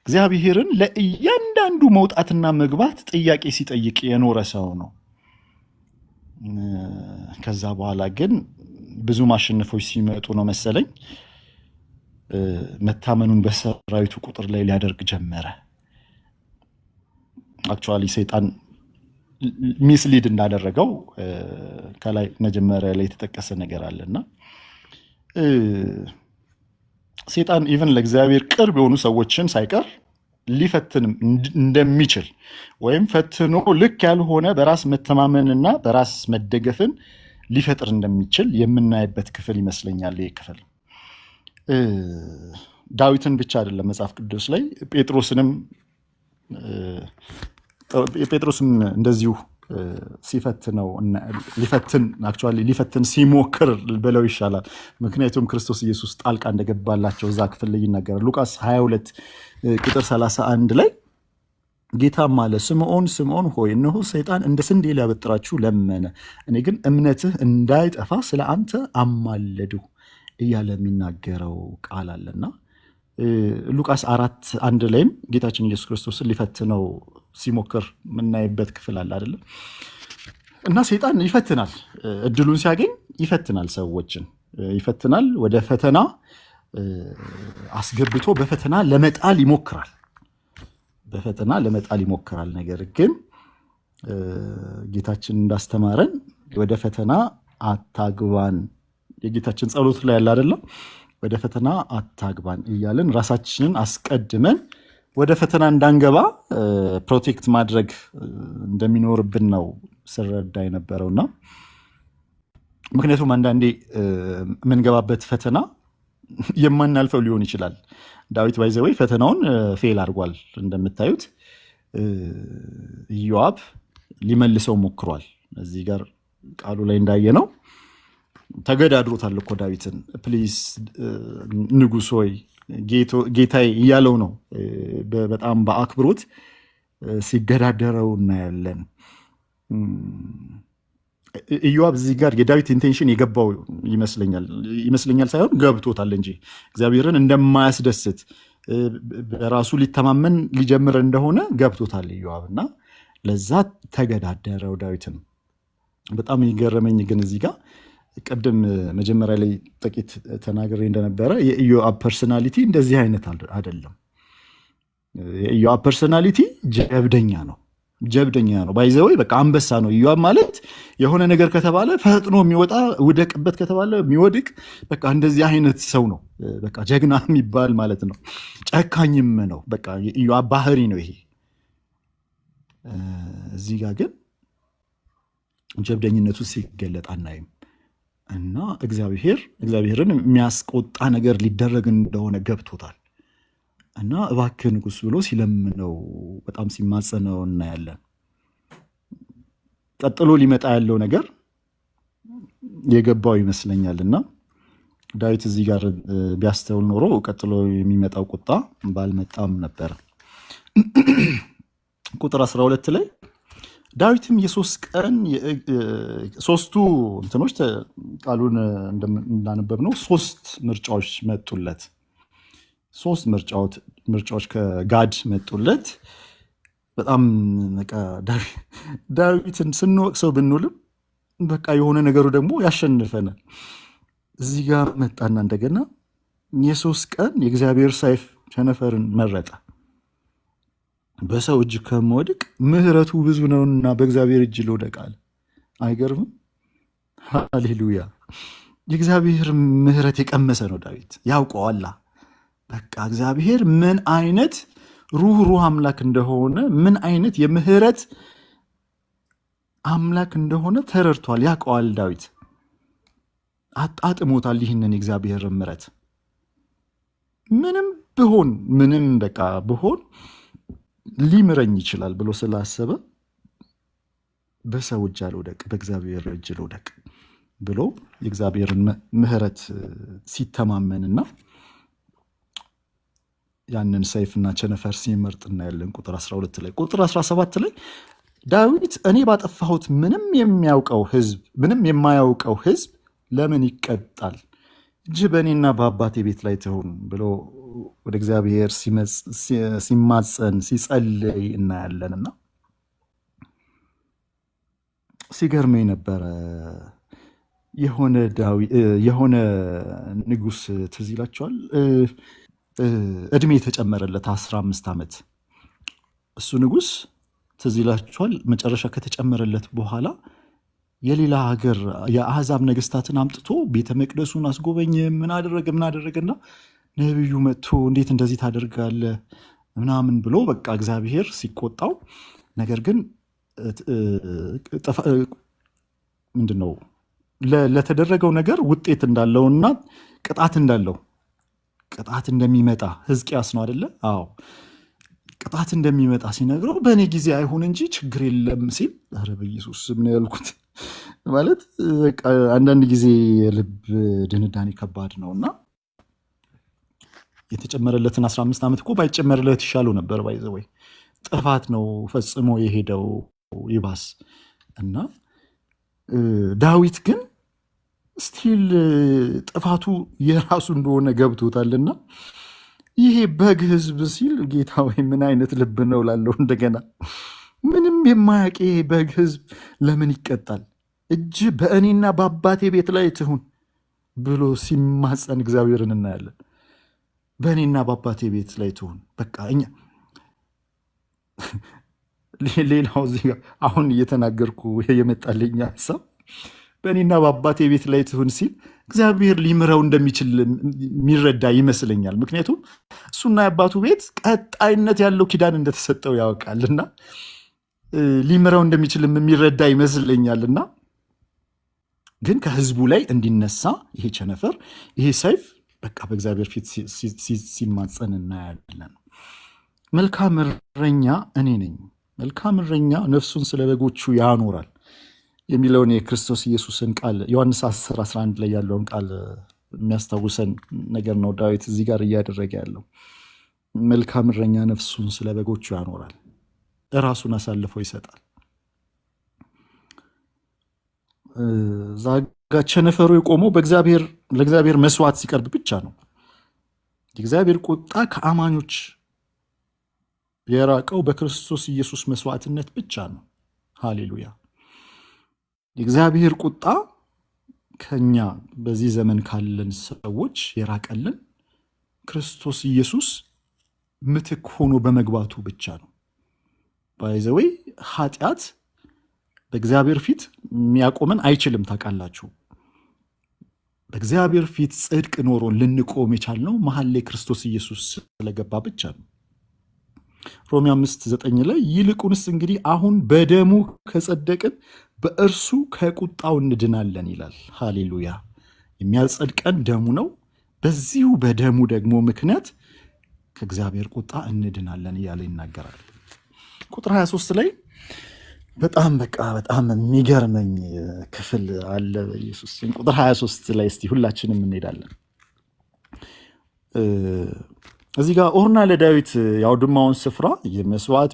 እግዚአብሔርን ለእያንዳንዱ መውጣትና መግባት ጥያቄ ሲጠይቅ የኖረ ሰው ነው። ከዛ በኋላ ግን ብዙ ማሸነፎች ሲመጡ ነው መሰለኝ መታመኑን በሰራዊቱ ቁጥር ላይ ሊያደርግ ጀመረ። አክቹዋሊ ሰይጣን ሚስሊድ እንዳደረገው ከላይ መጀመሪያ ላይ የተጠቀሰ ነገር አለና ሰይጣን ኢቨን ለእግዚአብሔር ቅርብ የሆኑ ሰዎችን ሳይቀር ሊፈትን እንደሚችል ወይም ፈትኖ ልክ ያልሆነ በራስ መተማመንና በራስ መደገፍን ሊፈጥር እንደሚችል የምናይበት ክፍል ይመስለኛል። ይህ ክፍል ዳዊትን ብቻ አይደለም መጽሐፍ ቅዱስ ላይ ጴጥሮስንም እንደዚሁ ሊፈትን ሲሞክር ብለው ይሻላል። ምክንያቱም ክርስቶስ ኢየሱስ ጣልቃ እንደገባላቸው እዛ ክፍል ላይ ይናገራል። ሉቃስ 22 ቁጥር 31 ላይ ጌታም አለ ስምዖን ስምዖን ሆይ እነሆ ሰይጣን እንደ ስንዴ ሊያበጥራችሁ ለመነ፣ እኔ ግን እምነትህ እንዳይጠፋ ስለ አንተ አማለድሁ እያለ የሚናገረው ቃል አለና ሉቃስ 4:1 ላይም ጌታችን ኢየሱስ ክርስቶስን ሊፈትነው ሲሞክር የምናይበት ክፍል አለ አይደለም። እና ሰይጣን ይፈትናል፣ እድሉን ሲያገኝ ይፈትናል፣ ሰዎችን ይፈትናል፣ ወደ ፈተና አስገብቶ በፈተና ለመጣል ይሞክራል፣ በፈተና ለመጣል ይሞክራል። ነገር ግን ጌታችን እንዳስተማረን ወደ ፈተና አታግባን፣ የጌታችን ጸሎት ላይ ያለ አይደለም፣ ወደ ፈተና አታግባን እያለን ራሳችንን አስቀድመን ወደ ፈተና እንዳንገባ ፕሮቴክት ማድረግ እንደሚኖርብን ነው ስረዳ የነበረውና ምክንያቱም አንዳንዴ የምንገባበት ፈተና የማናልፈው ሊሆን ይችላል። ዳዊት ባይዘወይ ፈተናውን ፌል አድርጓል። እንደምታዩት ኢዮአብ ሊመልሰው ሞክሯል። እዚህ ጋር ቃሉ ላይ እንዳየ ነው ተገዳድሮታል እኮ ዳዊትን። ፕሊዝ ንጉሥ ሆይ ጌታዬ እያለው ነው። በጣም በአክብሮት ሲገዳደረው እናያለን። ኢዮአብ እዚህ ጋር የዳዊት ኢንቴንሽን የገባው ይመስለኛል ሳይሆን ገብቶታል እንጂ እግዚአብሔርን እንደማያስደስት በራሱ ሊተማመን ሊጀምር እንደሆነ ገብቶታል ኢዮአብ እና ለዛ ተገዳደረው ዳዊትን። በጣም የገረመኝ ግን እዚህ ጋር ቅድም መጀመሪያ ላይ ጥቂት ተናግሬ እንደነበረ የኢዮአብ ፐርሶናሊቲ እንደዚህ አይነት አይደለም። የኢዮአብ ፐርሶናሊቲ ጀብደኛ ነው። ባይዘወይ በቃ አንበሳ ነው ኢዮአብ ማለት። የሆነ ነገር ከተባለ ፈጥኖ የሚወጣ ውደቅበት ከተባለ የሚወድቅ በቃ እንደዚህ አይነት ሰው ነው። በቃ ጀግና የሚባል ማለት ነው። ጨካኝም ነው። በቃ የኢዮአብ ባህሪ ነው ይሄ። እዚህ ጋር ግን ጀብደኝነቱ ሲገለጥ አናይም እና እግዚአብሔርን የሚያስቆጣ ነገር ሊደረግ እንደሆነ ገብቶታል እና እባክህ ንጉሥ ብሎ ሲለምነው በጣም ሲማጸነው እናያለን። ቀጥሎ ሊመጣ ያለው ነገር የገባው ይመስለኛል እና ዳዊት እዚህ ጋር ቢያስተውል ኖሮ ቀጥሎ የሚመጣው ቁጣ ባልመጣም ነበር። ቁጥር 12 ላይ ዳዊትም ሶስቱ እንትኖች ቃሉን እንዳነበብነው 3 ምርጫዎች መጡለት። 3 ምርጫዎች ከጋድ መጡለት። በጣም ዳዊትን ስንወቅሰው ብንውልም በቃ የሆነ ነገሩ ደግሞ ያሸንፈናል። እዚህ ጋር መጣና እንደገና የ3 ቀን የእግዚአብሔር ሰይፍ ቸነፈርን መረጠ። በሰው እጅ ከመውደቅ ምሕረቱ ብዙ ነውና በእግዚአብሔር እጅ ልውደቅ አለ። አይገርምም? ሃሌሉያ! የእግዚአብሔር ምሕረት የቀመሰ ነው ዳዊት። ያውቀዋላ በቃ እግዚአብሔር ምን አይነት ሩህ አምላክ እንደሆነ፣ ምን አይነት የምህረት አምላክ እንደሆነ ተረድቷል። ያውቀዋል ዳዊት። አጣጥሞታል ይህንን የእግዚአብሔር ምሕረት። ምንም በቃ ብሆን ሊምረኝ ይችላል ብሎ ስላሰበ በሰው እጅ አልውደቅ በእግዚአብሔር እጅ ልውደቅ ብሎ የእግዚአብሔርን ምሕረት ሲተማመንና ያንን ሰይፍና ቸነፈር ሲመርጥ እናያለን። ቁጥር 12 ላይ። ቁጥር 17 ላይ ዳዊት እኔ ባጠፋሁት ምንም የማያውቀው ሕዝብ ለምን ይቀጣል? እጅ በእኔና በአባቴ ቤት ላይ ትሁን ብሎ ወደ እግዚአብሔር ሲማፀን ሲጸልይ እናያለንና ሲገርመኝ ነበረ። የሆነ ንጉሥ ትዝ ይላቸዋል። እድሜ የተጨመረለት 15 ዓመት እሱ ንጉሥ ትዝ ይላቸዋል። መጨረሻ ከተጨመረለት በኋላ የሌላ ሀገር የአሕዛብ ነገስታትን አምጥቶ ቤተ መቅደሱን አስጎበኘ። ምን አደረገና ነቢዩ መጥቶ እንዴት እንደዚህ ታደርጋለህ ምናምን ብሎ በቃ እግዚአብሔር ሲቆጣው፣ ነገር ግን ምንድነው ለተደረገው ነገር ውጤት እንዳለውና ቅጣት እንደሚመጣ ሕዝቅያስ ነው አይደለ? አዎ ቅጣት እንደሚመጣ ሲነግረው በእኔ ጊዜ አይሁን እንጂ ችግር የለም ሲል፣ ኧረ በኢየሱስ ምን ያልኩት ማለት አንዳንድ ጊዜ የልብ ድንዳኔ ከባድ ነውና የተጨመረለትን 15 ዓመት እኮ ባይጨመርለት ይሻለው ነበር። ባይዘወይ ጥፋት ነው ፈጽሞ የሄደው ይባስ እና ዳዊት ግን ስቲል ጥፋቱ የራሱ እንደሆነ ገብቶታልና ይሄ በግ ህዝብ ሲል ጌታ ወይ ምን አይነት ልብ ነው ላለው እንደገና ምንም የማያውቅ ይሄ በግ ህዝብ ለምን ይቀጣል? እጅ በእኔና በአባቴ ቤት ላይ ትሁን ብሎ ሲማፀን እግዚአብሔርን እናያለን። በእኔና በአባቴ ቤት ላይ ትሁን። በቃ እኛ ሌላው እዚህ ጋር አሁን እየተናገርኩ የመጣልኝ ሀሳብ በእኔና በአባቴ ቤት ላይ ትሁን ሲል እግዚአብሔር ሊምረው እንደሚችል የሚረዳ ይመስለኛል። ምክንያቱም እሱና የአባቱ ቤት ቀጣይነት ያለው ኪዳን እንደተሰጠው ያውቃልና ሊምረው እንደሚችልም የሚረዳ ይመስለኛልና ግን ከህዝቡ ላይ እንዲነሳ ይሄ ቸነፈር ይሄ ሰይፍ በቃ በእግዚአብሔር ፊት ሲማፀን እናያለን። መልካም እረኛ እኔ ነኝ፣ መልካም እረኛ ነፍሱን ስለ በጎቹ ያኖራል የሚለውን የክርስቶስ ኢየሱስን ቃል ዮሐንስ 10:11 ላይ ያለውን ቃል የሚያስታውሰን ነገር ነው ዳዊት እዚህ ጋር እያደረገ ያለው። መልካም እረኛ ነፍሱን ስለ በጎቹ ያኖራል፣ ራሱን አሳልፎ ይሰጣል። ዛጋ ቸነፈሩ የቆመው ለእግዚአብሔር መስዋዕት ሲቀርብ ብቻ ነው። የእግዚአብሔር ቁጣ ከአማኞች የራቀው በክርስቶስ ኢየሱስ መስዋዕትነት ብቻ ነው። ሃሌሉያ። የእግዚአብሔር ቁጣ ከኛ በዚህ ዘመን ካለን ሰዎች የራቀልን ክርስቶስ ኢየሱስ ምትክ ሆኖ በመግባቱ ብቻ ነው። ባይዘዌይ ኃጢአት በእግዚአብሔር ፊት የሚያቆመን አይችልም። ታውቃላችሁ፣ በእግዚአብሔር ፊት ጽድቅ ኖሮ ልንቆም የቻልነው መሀል ላይ ክርስቶስ ኢየሱስ ስለገባ ብቻ ነው። ሮሜ 5:9 ላይ ይልቁንስ እንግዲህ አሁን በደሙ ከጸደቅን በእርሱ ከቁጣው እንድናለን ይላል። ሃሌሉያ። የሚያጸድቀን ደሙ ነው። በዚሁ በደሙ ደግሞ ምክንያት ከእግዚአብሔር ቁጣ እንድናለን እያለ ይናገራል። ቁጥር 23 ላይ በጣም የሚገርመኝ ክፍል አለ በኢየሱስ ቁጥር 23 ላይ እስቲ ሁላችንም እንሄዳለን። እዚህ ጋር ኦርና ለዳዊት የአውድማውን ስፍራ የመስዋዕት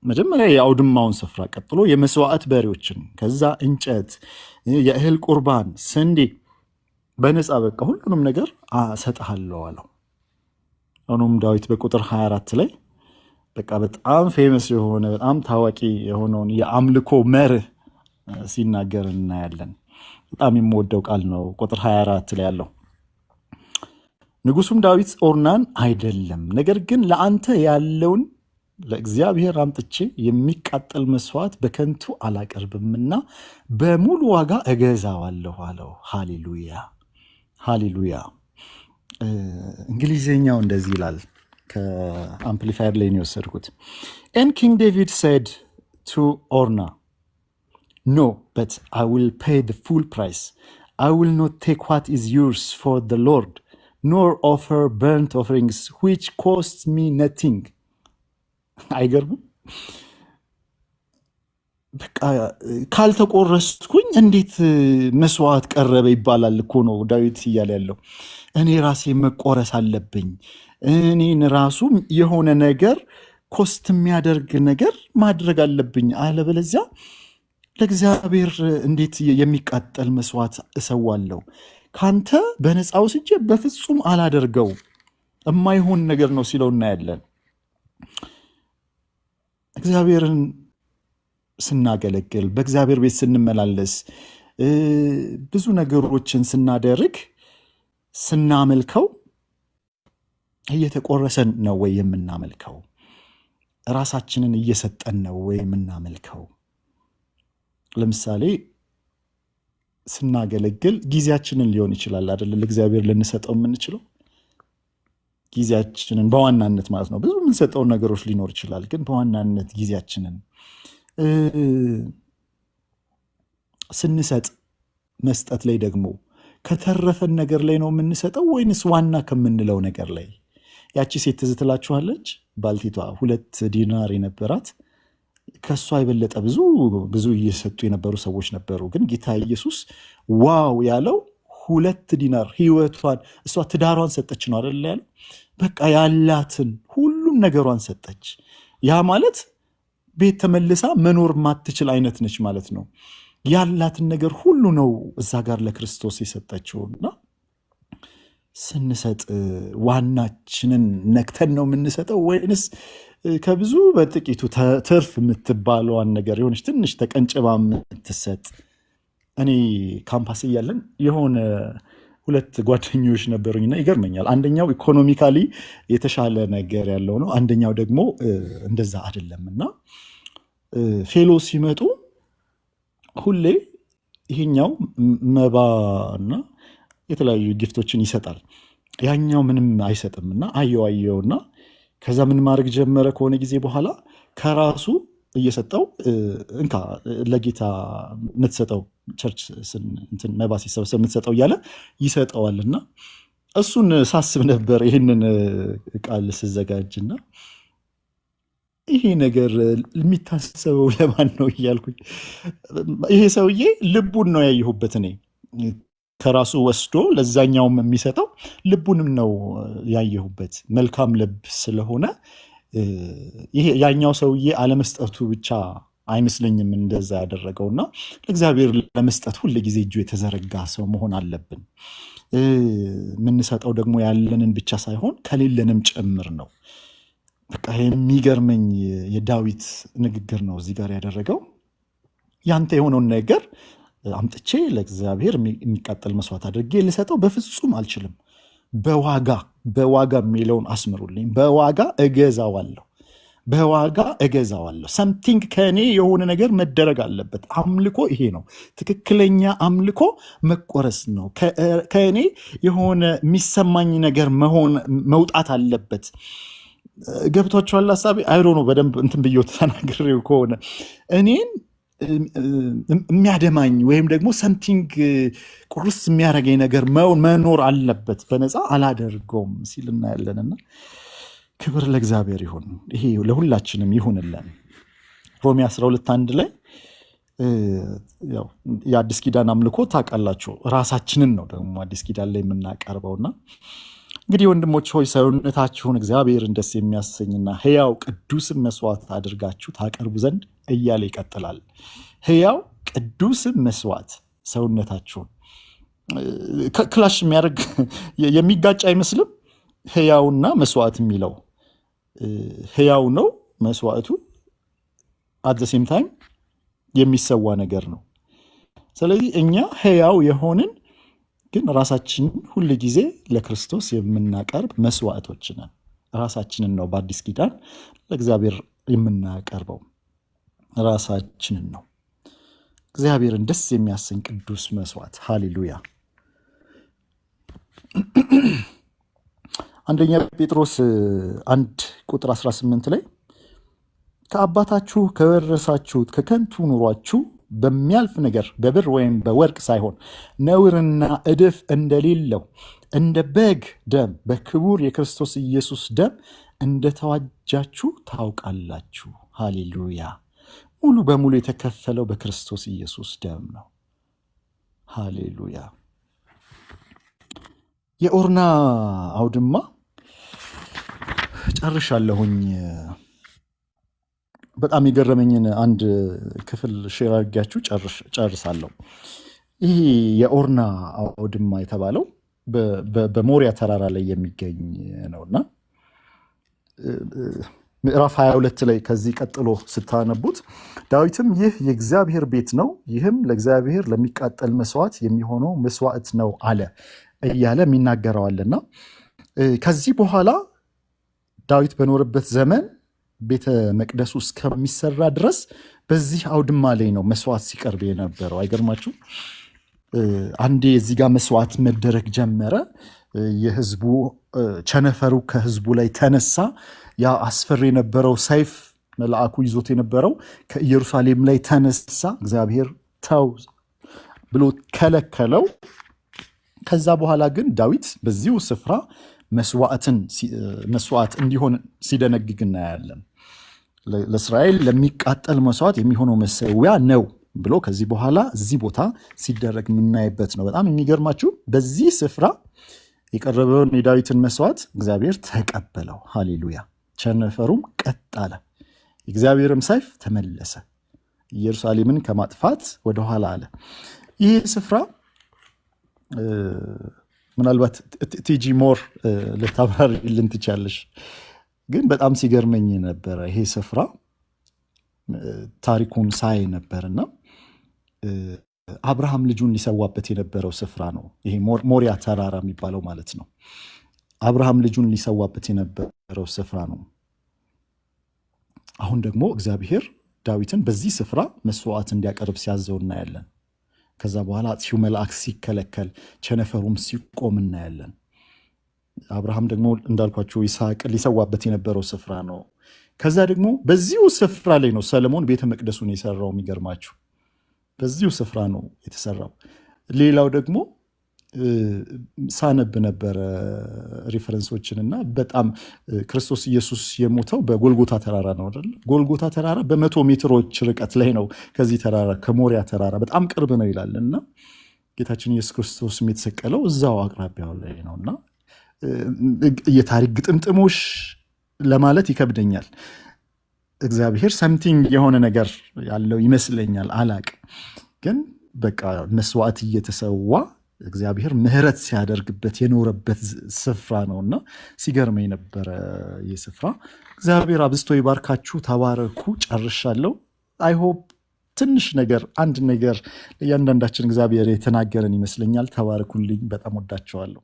መጀመሪያ የአውድማውን ስፍራ ቀጥሎ የመስዋዕት በሬዎችን ከዛ እንጨት፣ የእህል ቁርባን፣ ስንዴ በነፃ በቃ ሁሉንም ነገር እሰጥሃለሁ አለው። ሆኖም ዳዊት በቁጥር 24 ላይ በቃ በጣም ፌመስ የሆነ በጣም ታዋቂ የሆነውን የአምልኮ መርህ ሲናገር እናያለን። በጣም የምወደው ቃል ነው ቁጥር 24 ላይ ያለው። ንጉሱም ዳዊት ኦርናን አይደለም፣ ነገር ግን ለአንተ ያለውን ለእግዚአብሔር አምጥቼ የሚቃጠል መስዋዕት በከንቱ አላቀርብምና በሙሉ ዋጋ እገዛዋለሁ አለው። ሃሌሉያ ሃሌሉያ። እንግሊዝኛው እንደዚህ ይላል፣ ከአምፕሊፋየር ላይ ነው የወሰድኩት። ኤንድ ኪንግ ዴቪድ said to Orna, no, but I will pay the full price. I will not take what is yours for the Lord, nor offer burnt offerings which cost me nothing. አይገርምም? በቃ ካልተቆረስኩኝ እንዴት መስዋዕት ቀረበ ይባላል እኮ ነው ዳዊት እያለ ያለው። እኔ ራሴ መቆረስ አለብኝ። እኔን ራሱ የሆነ ነገር ኮስት የሚያደርግ ነገር ማድረግ አለብኝ። አለበለዚያ ለእግዚአብሔር እንዴት የሚቃጠል መስዋዕት እሰዋለሁ? ካንተ በነፃ ወስጄ በፍጹም አላደርገው። የማይሆን ነገር ነው ሲለው እናያለን። እግዚአብሔርን ስናገለግል፣ በእግዚአብሔር ቤት ስንመላለስ፣ ብዙ ነገሮችን ስናደርግ፣ ስናመልከው እየተቆረሰን ነው ወይ የምናመልከው? ራሳችንን እየሰጠን ነው ወይ የምናመልከው? ለምሳሌ ስናገለግል ጊዜያችንን ሊሆን ይችላል አይደል? ለእግዚአብሔር ልንሰጠው የምንችለው ጊዜያችንን በዋናነት ማለት ነው። ብዙ የምንሰጠውን ነገሮች ሊኖር ይችላል፣ ግን በዋናነት ጊዜያችንን ስንሰጥ መስጠት ላይ ደግሞ ከተረፈን ነገር ላይ ነው የምንሰጠው ወይንስ ዋና ከምንለው ነገር ላይ? ያቺ ሴት ትዝ ትላችኋለች? ባልቴቷ 2 ዲናር የነበራት ከእሷ የበለጠ ብዙ እየሰጡ የነበሩ ሰዎች ነበሩ። ግን ጌታ ኢየሱስ ዋው ያለው 2 ዲናር ህይወቷን፣ እሷ ትዳሯን ሰጠች ነው አይደል ያለው። በቃ ያላትን ሁሉም ነገሯን ሰጠች። ያ ማለት ቤት ተመልሳ መኖር ማትችል አይነት ነች ማለት ነው። ያላትን ነገር ሁሉ ነው እዛ ጋር ለክርስቶስ የሰጠችውና ስንሰጥ ዋናችንን ነክተን ነው የምንሰጠው ወይንስ ከብዙ በጥቂቱ ትርፍ የምትባለዋን ነገር የሆነች ትንሽ ተቀንጭባ የምትሰጥ? እኔ ካምፓስ እያለን የሆነ 2 ጓደኞች ነበሩኝና ይገርመኛል። አንደኛው ኢኮኖሚካሊ የተሻለ ነገር ያለው ነው፣ አንደኛው ደግሞ እንደዛ አይደለም። እና ፌሎ ሲመጡ ሁሌ ይሄኛው መባና የተለያዩ ጊፍቶችን ይሰጣል፣ ያኛው ምንም አይሰጥም። እና አየውና ከዛ ምን ማድረግ ጀመረ? ከሆነ ጊዜ በኋላ ከራሱ እየሰጠው እንካ ለጌታ የምትሰጠው ቸርች መባ ሲሰበሰብ የምትሰጠው እያለ ይሰጠዋልና እሱን ሳስብ ነበር ይህንን ቃል ስዘጋጅና ይሄ ነገር የሚታሰበው ለማን ነው እያልኩኝ ይሄ ሰውዬ ልቡን ነው ያየሁበት። እኔ ከራሱ ወስዶ ለዛኛውም የሚሰጠው ልቡንም ነው ያየሁበት። መልካም ልብ ስለሆነ ይሄ ያኛው ሰውዬ አለመስጠቱ ብቻ አይመስለኝም እንደዛ ያደረገውና ለእግዚአብሔር ለመስጠት ሁል ጊዜ እጁ የተዘረጋ ሰው መሆን አለብን። የምንሰጠው ደግሞ ያለንን ብቻ ሳይሆን ከሌለንም ጭምር ነው። በቃ የሚገርመኝ የዳዊት ንግግር ነው እዚህ ጋር ያደረገው። ያንተ የሆነውን ነገር አምጥቼ ለእግዚአብሔር የሚቃጠል መስዋዕት አድርጌ ልሰጠው በፍጹም አልችልም። በዋጋ የሚለውን አስምሩልኝ። በዋጋ እገዛዋለሁ። ሰምቲንግ ከእኔ የሆነ ነገር መደረግ አለበት። አምልኮ ይሄ ነው። ትክክለኛ አምልኮ መቆረስ ነው። ከእኔ የሆነ የሚሰማኝ ነገር መውጣት አለበት። ገብቷችኋል ሀሳቤ? አይሮ ነው በደንብ እንትን ብዬ ተናግሬው ከሆነ እኔን የሚያደማኝ ወይም ደግሞ ሰምቲንግ ቁርስ የሚያደርገኝ ነገር መኖር አለበት። በነፃ አላደርገውም ሲል እናያለንና ክብር ለእግዚአብሔር ይሁን። ይሄ ለሁላችንም ይሁንልን። ሮሜ 12:1 ላይ የአዲስ ኪዳን አምልኮ ታውቃላችሁ፣ ራሳችንን ነው ደግሞ አዲስ ኪዳን ላይ የምናቀርበውና እንግዲህ ወንድሞች ሆይ ሰውነታችሁን እግዚአብሔርን ደስ የሚያሰኝና ሕያው ቅዱስም መስዋዕት አድርጋችሁ ታቀርቡ ዘንድ እያለ ይቀጥላል። ሕያው ቅዱስም መስዋዕት ሰውነታችሁን ክላሽ የሚያደርግ የሚጋጭ አይመስልም። ሕያውና መስዋዕት የሚለው ሕያው ነው መስዋዕቱ፣ አት ዘ ሴም ታይም የሚሰዋ ነገር ነው። ስለዚህ እኛ ሕያው የሆንን ግን ራሳችንን ሁል ጊዜ ለክርስቶስ የምናቀርብ መስዋዕቶች ነን። ራሳችንን ነው በአዲስ ኪዳን ለእግዚአብሔር የምናቀርበው፣ ራሳችንን ነው። እግዚአብሔርን ደስ የሚያሰኝ ቅዱስ መስዋዕት። ሃሌሉያ። አንደኛ ጴጥሮስ 1:18 ላይ ከአባታችሁ ከወረሳችሁት ከከንቱ ኑሯችሁ በሚያልፍ ነገር በብር ወይም በወርቅ ሳይሆን ነውርና እድፍ እንደሌለው እንደ በግ ደም በክቡር የክርስቶስ ኢየሱስ ደም እንደተዋጃችሁ ታውቃላችሁ። ሃሌሉያ። ሙሉ በሙሉ የተከፈለው በክርስቶስ ኢየሱስ ደም ነው። ሃሌሉያ። የኦርና አውድማ ጨርሻለሁኝ። በጣም የገረመኝን አንድ ክፍል ሼር አድርጊያችሁ ጨርሳለሁ። ይህ የኦርና አውድማ የተባለው በሞሪያ ተራራ ላይ የሚገኝ ነውና ምዕራፍ 22 ላይ ከዚህ ቀጥሎ ስታነቡት ዳዊትም ይህ የእግዚአብሔር ቤት ነው፣ ይህም ለእግዚአብሔር ለሚቃጠል መስዋዕት የሚሆነው መስዋዕት ነው አለ እያለ የሚናገረዋልና ከዚህ በኋላ ዳዊት በኖረበት ዘመን ቤተ መቅደሱ እስከሚሰራ ድረስ በዚህ አውድማ ላይ ነው መስዋዕት ሲቀርብ የነበረው። አይገርማችሁ? አንዴ እዚህ ጋር መስዋዕት መደረግ ጀመረ። የህዝቡ ቸነፈሩ ከህዝቡ ላይ ተነሳ። ያ አስፈሪ የነበረው ሰይፍ መልአኩ ይዞት የነበረው ከኢየሩሳሌም ላይ ተነሳ። እግዚአብሔር ተው ብሎ ከለከለው። ከዛ በኋላ ግን ዳዊት በዚሁ ስፍራ መስዋዕት እንዲሆን ሲደነግግ እናያለን። ለእስራኤል ለሚቃጠል መስዋዕት የሚሆነው መሰዊያ ነው ብሎ ከዚህ በኋላ እዚህ ቦታ ሲደረግ የምናይበት ነው። በጣም የሚገርማችሁ በዚህ ስፍራ የቀረበውን የዳዊትን መስዋዕት እግዚአብሔር ተቀበለው። ሃሌሉያ። ቸነፈሩም ቀጥ አለ። የእግዚአብሔርም ሰይፍ ተመለሰ፣ ኢየሩሳሌምን ከማጥፋት ወደኋላ አለ። ይህ ስፍራ ምናልባት ቲጂ ሞር ልታብራሪልን ትቻለሽ፣ ግን በጣም ሲገርመኝ ነበረ ይሄ ስፍራ ታሪኩን ሳይ ነበርና አብርሃም ልጁን ሊሰዋበት የነበረው ስፍራ ነው። ይሄ ሞሪያ ተራራ የሚባለው ማለት ነው። አብርሃም ልጁን ሊሰዋበት የነበረው ስፍራ ነው። አሁን ደግሞ እግዚአብሔር ዳዊትን በዚህ ስፍራ መስዋዕት እንዲያቀርብ ሲያዘው እናያለን። ከዛ በኋላ አጥፊው መልአክ ሲከለከል፣ ቸነፈሩም ሲቆም እናያለን። አብርሃም ደግሞ እንዳልኳቸው ይስሐቅ ሊሰዋበት የነበረው ስፍራ ነው። ከዛ ደግሞ በዚሁ ስፍራ ላይ ነው ሰለሞን ቤተ መቅደሱን የሰራው። የሚገርማችሁ በዚሁ ስፍራ ነው የተሰራው። ሌላው ደግሞ ሳነብ ነበረ ሪፈረንሶችን እና በጣም ክርስቶስ ኢየሱስ የሞተው በጎልጎታ ተራራ ነው አይደል? ጎልጎታ ተራራ በ100 ሜትሮች ርቀት ላይ ነው ከዚህ ተራራ ከሞሪያ ተራራ በጣም ቅርብ ነው ይላል እና ጌታችን ኢየሱስ ክርስቶስ የተሰቀለው እዛው አቅራቢያው ላይ ነው እና የታሪክ ግጥምጥሞሽ ለማለት ይከብደኛል። እግዚአብሔር ሰምቲንግ የሆነ ነገር ያለው ይመስለኛል፣ አላቅም። ግን በቃ መስዋዕት እየተሰዋ እግዚአብሔር ምሕረት ሲያደርግበት የኖረበት ስፍራ ነውና ሲገርመኝ ነበረ ይህ ስፍራ። እግዚአብሔር አብዝቶ ይባርካችሁ። ተባረኩ። ጨርሻለሁ። አይሆፕ ትንሽ ነገር አንድ ነገር ለእያንዳንዳችን እግዚአብሔር የተናገረን ይመስለኛል። ተባረኩልኝ። በጣም ወዳቸዋለሁ።